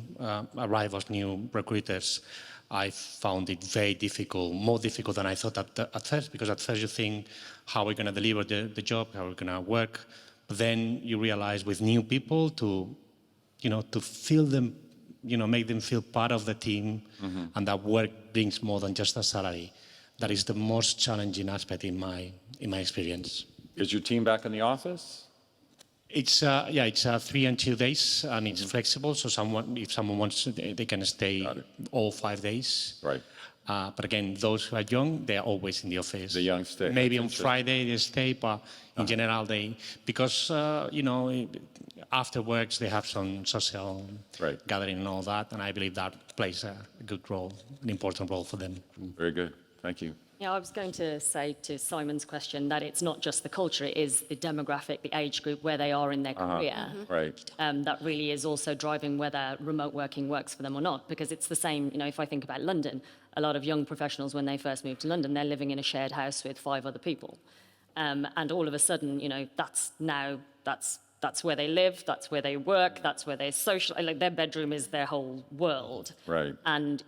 S8: arrivals, new recruiters. I found it very difficult, more difficult than I thought at first, because at first you think, how are we going to deliver the job, how are we going to work? But then you realize with new people to feel them, make them feel part of the team, and that work brings more than just a salary. That is the most challenging aspect in my experience.
S1: Is your team back in the office?
S8: It's 3 and 2 days, and it's flexible. So if someone wants to, they can stay all 5 days.
S1: Right.
S8: But again, those who are young, they are always in the office.
S1: The young stay.
S8: Maybe
S1: That's
S8: on Friday they stay, but in general because after works they have some social gathering and all that, and I believe that plays a good role, an important role for them.
S1: Very good. Thank you.
S6: Yeah, I was going to say to Simon's question that it's not just the culture, it is the demographic, the age group, where they are in their career.
S1: Right.
S6: That really is also driving whether remote working works for them or not, because it's the same, if I think about London, a lot of young professionals, when they first move to London, they're living in a shared house with 5 other people. And all of a sudden, that's where they live, that's where they work, that's where they social, like their bedroom is their whole world.
S1: Right.
S6: And,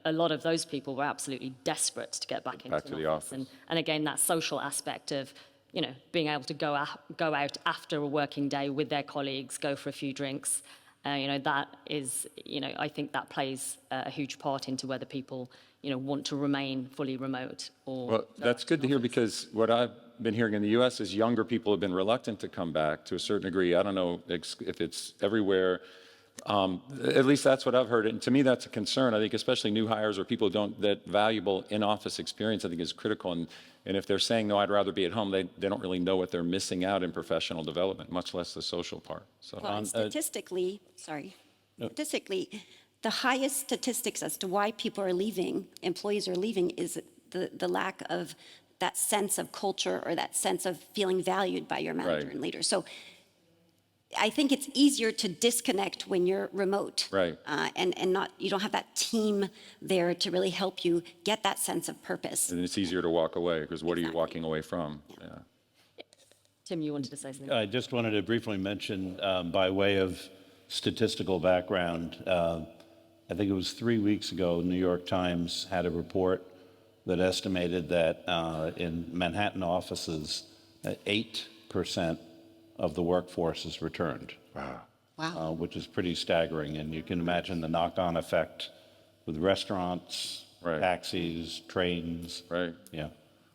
S6: a lot of those people were absolutely desperate to get back into
S1: the office.
S6: And again, that social aspect of, being able to go out after a working day with their colleagues, go for a few drinks, that is, I think that plays a huge part into whether people, want to remain fully remote or...
S1: Well, that's good to hear, because what I've been hearing in the U.S. is younger people have been reluctant to come back to a certain degree. I don't know if it's everywhere. At least that's what I've heard. And to me, that's a concern. I think especially new hires or people who don't, that valuable in-office experience, I think, is critical. And if they're saying, no, I'd rather be at home, they don't really know what they're missing out in professional development, much less the social part. So,
S2: Well, and statistically, the highest statistics as to why people are leaving, employees are leaving, is the lack of that sense of culture or that sense of feeling valued by your manager and leader. So I think it's easier to disconnect when you're remote.
S1: Right.
S2: And you don't have that team there to really help you get that sense of purpose.
S1: and it's easier to walk away, because what are you walking away from? Yeah.
S6: Tim, you wanted to say something?
S5: I just wanted to briefly mention, by way of statistical background, I think it was 3 weeks ago, New York Times had a report that estimated that in Manhattan offices, 8% of the workforce is returned.
S2: Wow.
S5: Which is pretty staggering. And you can imagine the knock-on effect with restaurants, taxis, trains.
S1: Right.
S5: Yeah.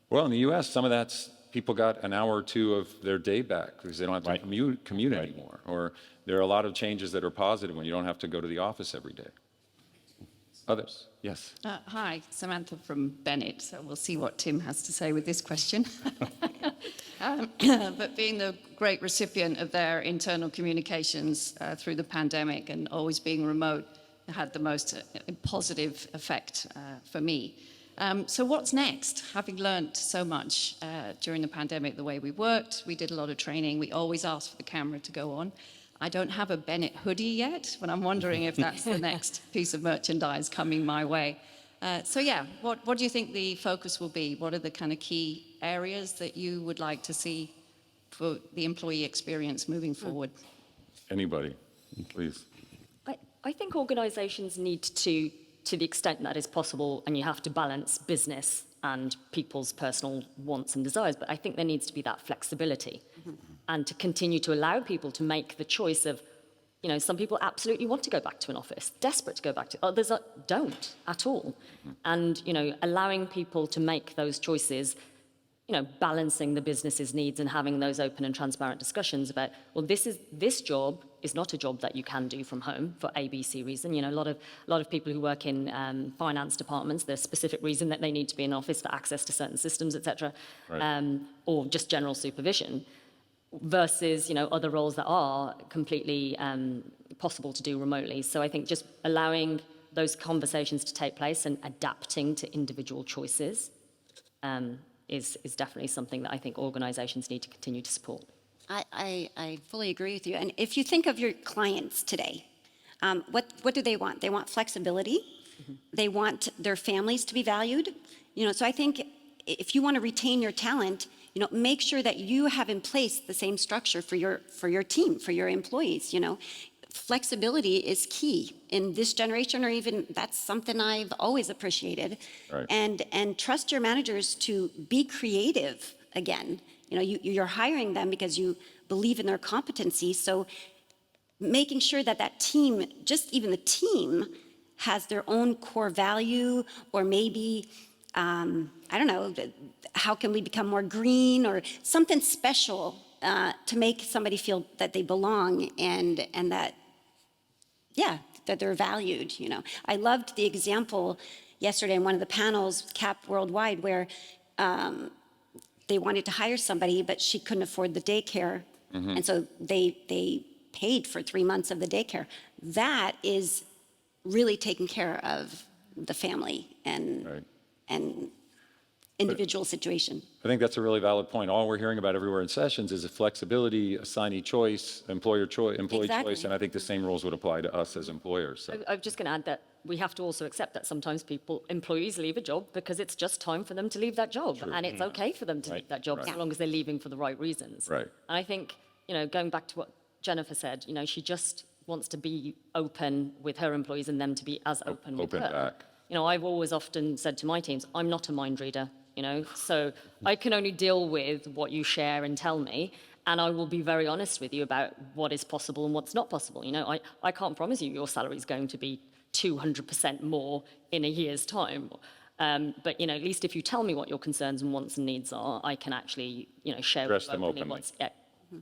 S1: Well, in the U.S., some of that's people got an hour or two of their day back because they don't have to commute anymore. Or there are a lot of changes that are positive when you don't have to go to the office every day. Others? Yes.
S9: Hi, Samantha from Bennett. So we'll see what Tim has to say with this question. But being the great recipient of their internal communications through the pandemic and always being remote had the most positive effect for me. So what's next? Having learnt so much during the pandemic, the way we worked, we did a lot of training. We always asked for the camera to go on. I don't have a Bennett hoodie yet, but I'm wondering if that's the next piece of merchandise coming my way. So yeah, what do you think the focus will be? What are the kind of key areas that you would like to see for the employee experience moving forward?
S1: Anybody, please.
S6: I think organizations need to the extent that is possible, and you have to balance business and people's personal wants and desires, but I think there needs to be that flexibility and to continue to allow people to make the choice of, some people absolutely want to go back to an office, desperate to go back to, others don't at all. And, allowing people to make those choices, balancing the business's needs and having those open and transparent discussions about, well, this job is not a job that you can do from home for ABC reason. A lot of people who work in finance departments, there's a specific reason that they need to be in office for access to certain systems, etc.,
S1: Right.
S6: or just general supervision, versus other roles that are completely possible to do remotely. So I think just allowing those conversations to take place and adapting to individual choices is definitely something that I think organizations need to continue to support.
S2: I fully agree with you. And if you think of your clients today, what do they want? They want flexibility. They want their families to be valued. So I think if you want to retain your talent, make sure that you have in place the same structure for your team, for your employees. Flexibility is key in this generation, or even that's something I've always appreciated.
S1: Right.
S2: And trust your managers to be creative again. You're hiring them because you believe in their competency. So making sure that team, just even the team, has their own core value, or maybe, I don't know, how can we become more green or something special to make somebody feel that they belong and that, that they're valued. I loved the example yesterday in one of the panels, CAP Worldwide, where they wanted to hire somebody, but she couldn't afford the daycare. And so they paid for 3 months of the daycare. That is really taking care of the family and individual situation.
S1: I think that's a really valid point. All we're hearing about everywhere in sessions is a flexibility, assignee choice, employee
S2: Exactly.
S1: choice, and I think the same rules would apply to us as employers. So.
S6: I'm just going to add that we have to also accept that sometimes employees leave a job because it's just time for them to leave that job.
S1: True.
S6: And it's okay for them to leave that job,
S1: Right.
S6: as long as they're leaving for the right reasons.
S1: Right.
S6: And I think, going back to what Jennipher said, she just wants to be open with her employees and them to be as open with
S1: Open
S6: her.
S1: back.
S6: I've always often said to my teams, I'm not a mind reader, so I can only deal with what you share and tell me. And I will be very honest with you about what is possible and what's not possible. I can't promise you your salary is going to be 200% more in a year's time. But, at least if you tell me what your concerns and wants and needs are, I can actually, share
S1: Address
S6: with you
S1: them
S6: openly
S1: openly.
S6: what's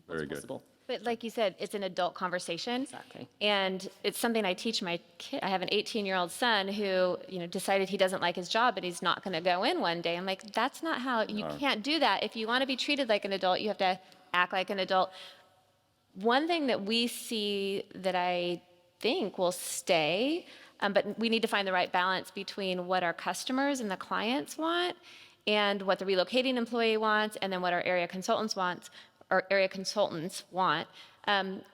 S1: Very good.
S6: possible.
S3: But like you said, it's an adult conversation.
S6: Exactly.
S3: And it's something I teach my kid. I have an 18-year-old son who, decided he doesn't like his job, but he's not going to go in one day. I'm like, that's not how, you can't do that. If you want to be treated like an adult, you have to act like an adult. One thing that we see that I think will stay, but we need to find the right balance between what our customers and the clients want and what the relocating employee wants, and then what our area consultants want.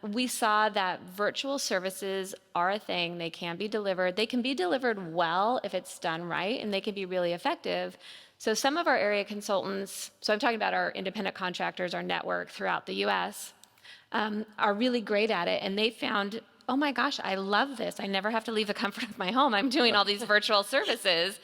S3: We saw that virtual services are a thing. They can be delivered. They can be delivered well if it's done right, and they can be really effective. So some of our area consultants, so I'm talking about our independent contractors, our network throughout the US, are really great at it. And they found, oh my gosh, I love this. I never have to leave the comfort of my home. I'm doing all these virtual services.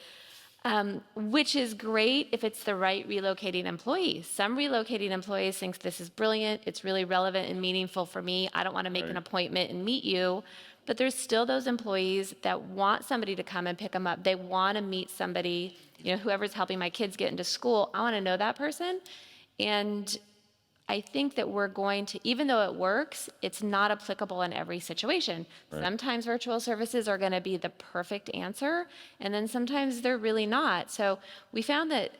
S3: Which is great if it's the right relocating employee. Some relocating employees think this is brilliant, it's really relevant and meaningful for me, I don't want to make an appointment and meet you. But there's still those employees that want somebody to come and pick them up. They want to meet somebody, whoever's helping my kids get into school, I want to know that person. And I think that we're going to, even though it works, it's not applicable in every situation. Right. Sometimes virtual services are going to be the perfect answer, and then sometimes they're really not. So we found that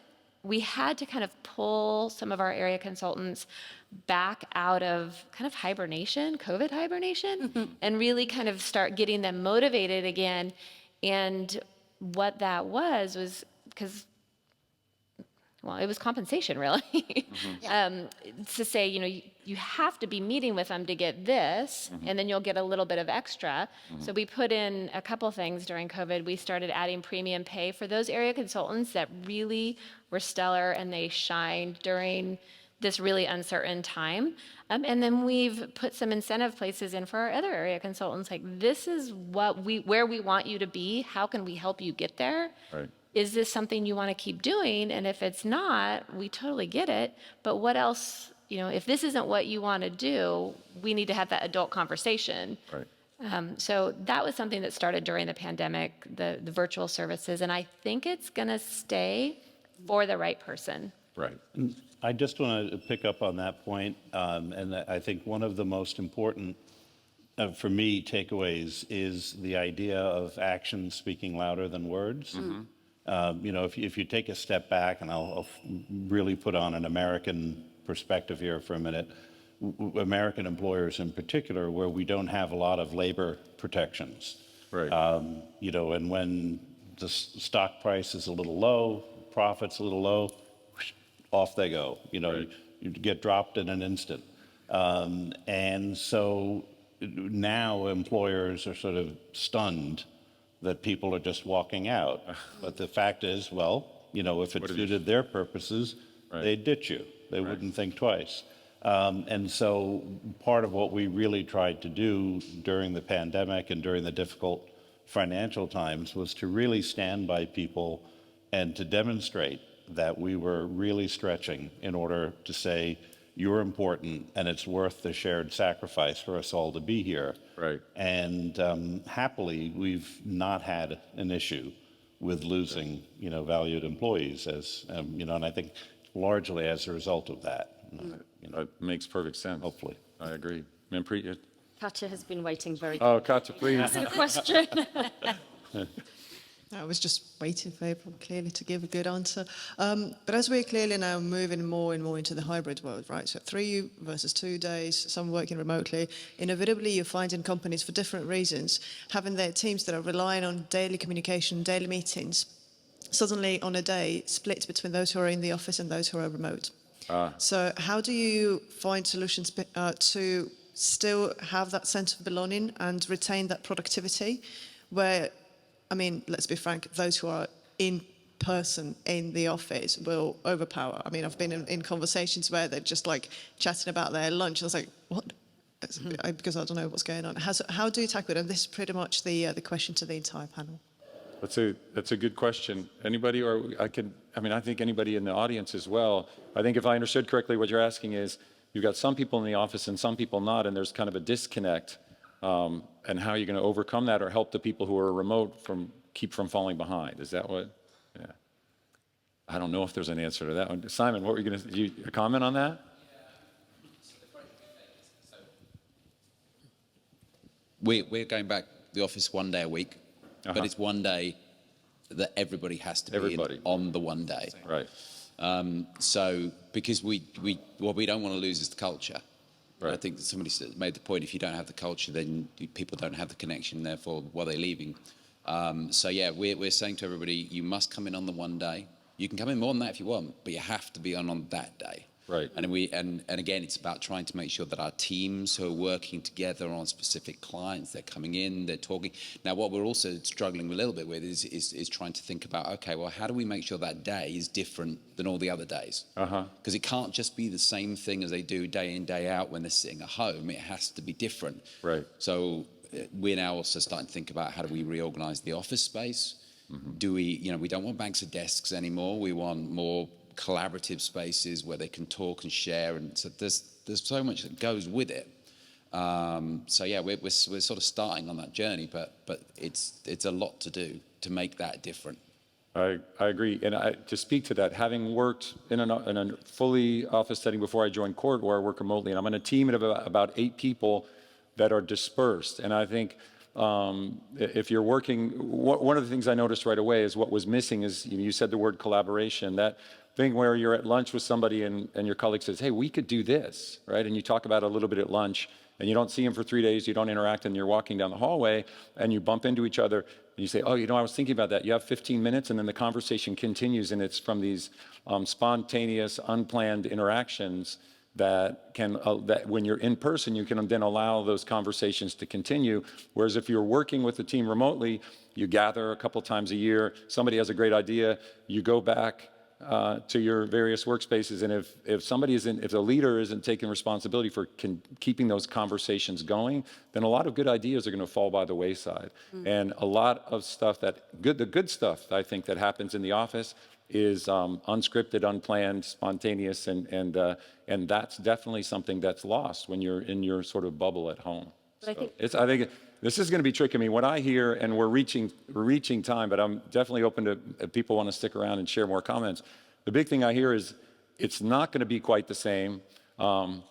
S3: we had to kind of pull some of our area consultants back out of kind of hibernation, COVID hibernation, and really kind of start getting them motivated again. And what that was because well, it was compensation really, to say, you have to be meeting with them to get this, and then you'll get a little bit of extra. So we put in a couple things during COVID. We started adding premium pay for those area consultants that really were stellar and they shined during this really uncertain time. And then we've put some incentive places in for our other area consultants, like this is where we want you to be. How can we help you get there?
S1: Right.
S3: Is this something you want to keep doing? And if it's not, we totally get it. But what else, if this isn't what you want to do, we need to have that adult conversation.
S1: Right.
S3: So that was something that started during the pandemic, the virtual services. And I think it's going to stay for the right person.
S1: Right.
S5: I just want to pick up on that point, and I think one of the most important, for me, takeaways is the idea of action speaking louder than words. If you take a step back, and I'll really put on an American perspective here for a minute, American employers in particular, where we don't have a lot of labor protections.
S1: Right.
S5: And when the stock price is a little low, profits a little low, off they go.
S1: Right.
S5: You get dropped in an instant. And so now employers are sort of stunned that people are just walking out. But the fact is, if it suited their purposes,
S1: Right.
S5: they'd ditch you. They wouldn't think twice. And so part of what we really tried to do during the pandemic and during the difficult financial times was to really stand by people and to demonstrate that we were really stretching in order to say, you're important and it's worth the shared sacrifice for us all to be here.
S1: Right.
S5: And happily, we've not had an issue with losing, valued employees and I think largely as a result of that.
S1: It makes perfect sense.
S5: Hopefully.
S1: I agree. Manpreet?
S6: Katja has been waiting very
S1: Oh, Katja, please.
S6: for the question.
S10: I was just waiting for April clearly to give a good answer. But as we're clearly now moving more and more into the hybrid world, right? So 3 versus 2 days, some working remotely. Inevitably, you're finding companies for different reasons having their teams that are relying on daily communication, daily meetings, suddenly on a day split between those who are in the office and those who are remote. So how do you find solutions to still have that sense of belonging and retain that productivity where, let's be frank, those who are in person in the office will overpower. I've been in conversations where they're just like chatting about their lunch. I was like, what? Because I don't know what's going on. How do you tackle it? And this is pretty much the question to the entire panel.
S1: That's a good question. Anybody, or I think anybody in the audience as well. I think if I understood correctly, what you're asking is, you've got some people in the office and some people not, and there's kind of a disconnect. And how you're going to overcome that or help the people who are remote keep from falling behind. Is that what? Yeah. I don't know if there's an answer to that one. Simon, what were you going to, did you comment on that?
S7: We're going back to the office 1 day a week, but it's 1 day that everybody has to be in on the 1 day.
S1: Right.
S7: So because we what we don't want to lose is the culture.
S1: Right.
S7: I think that somebody made the point, if you don't have the culture, then people don't have the connection, therefore, why they're leaving. We're saying to everybody, you must come in on the 1 day. You can come in more than that if you want, but you have to be on that day.
S1: Right.
S7: And again, it's about trying to make sure that our teams who are working together on specific clients, they're coming in, they're talking. Now, what we're also struggling a little bit with is trying to think about, okay, well, how do we make sure that day is different than all the other days? Because it can't just be the same thing as they do day in, day out when they're sitting at home. It has to be different.
S1: Right.
S7: So we're now also starting to think about how do we reorganize the office space? Do we don't want banks of desks anymore. We want more collaborative spaces where they can talk and share, and so there's so much that goes with it. We're sort of starting on that journey, but it's a lot to do to make that different.
S1: I agree, and to speak to that, having worked in a fully office setting before I joined Court, where I work remotely, and I'm in a team of about 8 people that are dispersed, and I think if you're working, one of the things I noticed right away is what was missing is, you said the word collaboration, that thing where you're at lunch with somebody and your colleague says, hey, we could do this, right? And you talk about it a little bit at lunch, and you don't see them for 3 days, you don't interact, and you're walking down the hallway, and you bump into each other, and you say, oh, you know, I was thinking about that. You have 15 minutes, and then the conversation continues, and it's from these spontaneous, unplanned interactions that can, that when you're in person, you can then allow those conversations to continue. Whereas if you're working with the team remotely, you gather a couple times a year, somebody has a great idea, you go back to your various workspaces, and if somebody isn't, if the leader isn't taking responsibility for keeping those conversations going, then a lot of good ideas are going to fall by the wayside. And a lot of stuff the good stuff I think that happens in the office is unscripted, unplanned, spontaneous, and that's definitely something that's lost when you're in your sort of bubble at home.
S6: But
S1: I think this is going to be tricky. I mean, what I hear, and we're reaching time, but I'm definitely open to if people want to stick around and share more comments. The big thing I hear is it's not going to be quite the same, and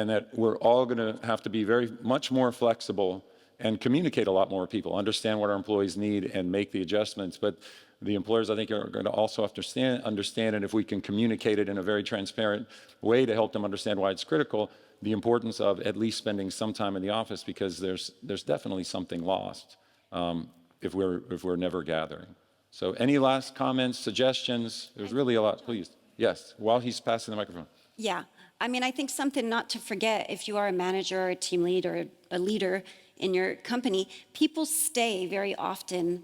S1: that we're all going to have to be very much more flexible and communicate a lot more with people, understand what our employees need, and make the adjustments. But the employers, I think, are going to also have to understand, and if we can communicate it in a very transparent way to help them understand why it's critical, the importance of at least spending some time in the office, because there's definitely something lost if we're never gathering. So any last comments, suggestions? There's really a lot, please. Yes, while he's passing the microphone.
S2: Yeah, I mean, I think something not to forget, if you are a manager or a team lead or a leader in your company, people stay very often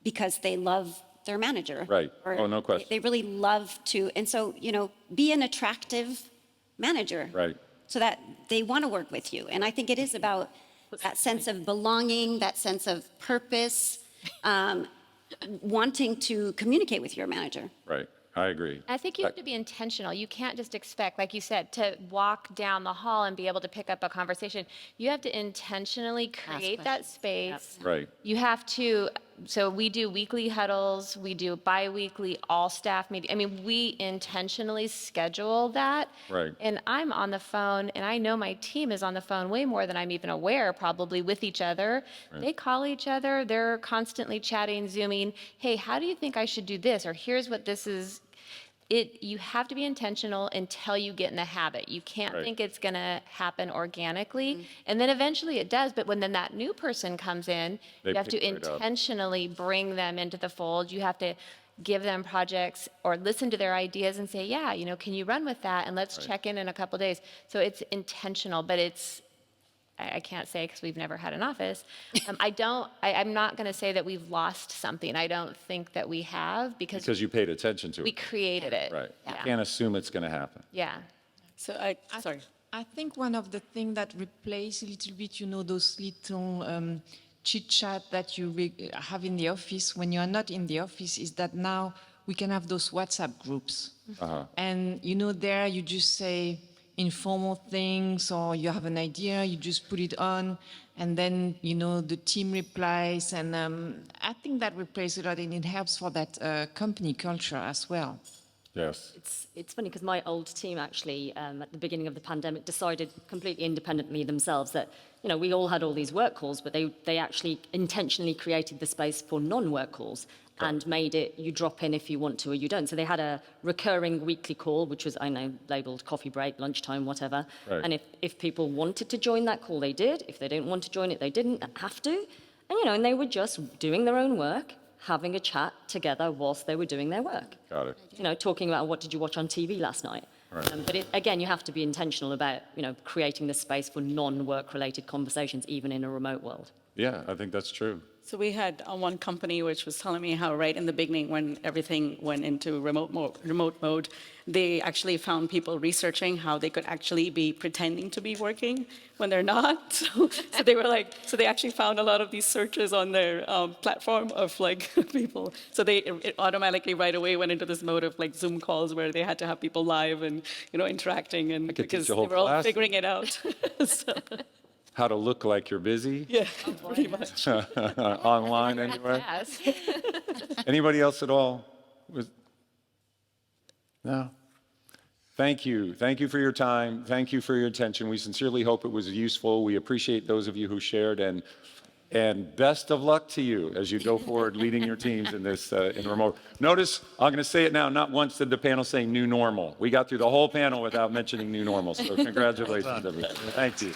S2: because they love their manager.
S1: Right.
S2: Or
S1: Oh, no question.
S2: They really love to, and so, you know, be an attractive manager.
S1: Right.
S2: So that they want to work with you. And I think it is about that sense of belonging, that sense of purpose, wanting to communicate with your manager.
S1: Right. I agree.
S3: I think you have to be intentional. You can't just expect, like you said, to walk down the hall and be able to pick up a conversation. You have to intentionally create that space.
S1: Right.
S3: You have to, so we do weekly huddles, we do bi-weekly all-staff meetings. I mean, we intentionally schedule that.
S1: Right.
S3: And I'm on the phone, and I know my team is on the phone way more than I'm even aware, probably, with each other.
S1: Right.
S3: They call each other, they're constantly chatting, Zooming. Hey, how do you think I should do this? Or here's what this is. You have to be intentional until you get in the habit. You can't
S1: Right.
S3: think it's going to happen organically. And then eventually it does. But when then that new person comes in,
S1: They
S3: you have to
S1: pick right up.
S3: intentionally bring them into the fold. You have to give them projects or listen to their ideas and say, yeah, you know, can you run with that? And let's check in a couple days. So it's intentional, but I can't say because we've never had an office. I'm not going to say that we've lost something. I don't think that we have because
S1: You paid attention to
S3: we
S1: it.
S3: created it.
S1: Right.
S3: Yeah.
S1: You can't assume it's going to happen.
S3: Yeah.
S4: So sorry.
S11: I think one of the things that replace a little bit, you know, those little chit-chat that you have in the office when you are not in the office is that now we can have those WhatsApp groups.
S1: Uh-huh.
S11: And, you know, there you just say informal things, or you have an idea, you just put it on, and then, you know, the team replies. And I think that replaces a lot, and it helps for that company culture as well.
S1: Yes.
S6: It's funny because my old team actually, at the beginning of the pandemic, decided completely independently themselves that, you know, we all had all these work calls, but they actually intentionally created the space for non-work calls and made it you drop in if you want to or you don't. So they had a recurring weekly call, which was, I know, labeled coffee break, lunchtime, whatever.
S1: Right.
S6: And if people wanted to join that call, they did. If they didn't want to join it, they didn't have to. And, you know, and they were just doing their own work, having a chat together whilst they were doing their work.
S1: Got it.
S6: You know, talking about what did you watch on TV last night.
S1: Right.
S6: But again, you have to be intentional about, you know, creating the space for non-work related conversations, even in a remote world.
S1: Yeah, I think that's true.
S4: So we had one company which was telling me how right in the beginning, when everything went into remote mode, they actually found people researching how they could actually be pretending to be working when they're not. So they were like, so they actually found a lot of these searches on their platform of like people. So it automatically right away went into this mode of like Zoom calls where they had to have people live and, you know, interacting, and
S1: could
S4: because
S1: teach a
S4: they
S1: whole
S4: were all
S1: class.
S4: figuring it out. So,
S1: How to look like you're busy.
S4: yeah, pretty much.
S1: Online anyway.
S3: Yes.
S1: Anybody else at all? No? Thank you. Thank you for your time. Thank you for your attention. We sincerely hope it was useful. We appreciate those of you who shared, and And best of luck to you as you go forward leading your teams in this in remote. Notice, I'm going to say it now, not once did the panel say new normal. We got through the whole panel without mentioning new normal. So congratulations, everybody. Thank you.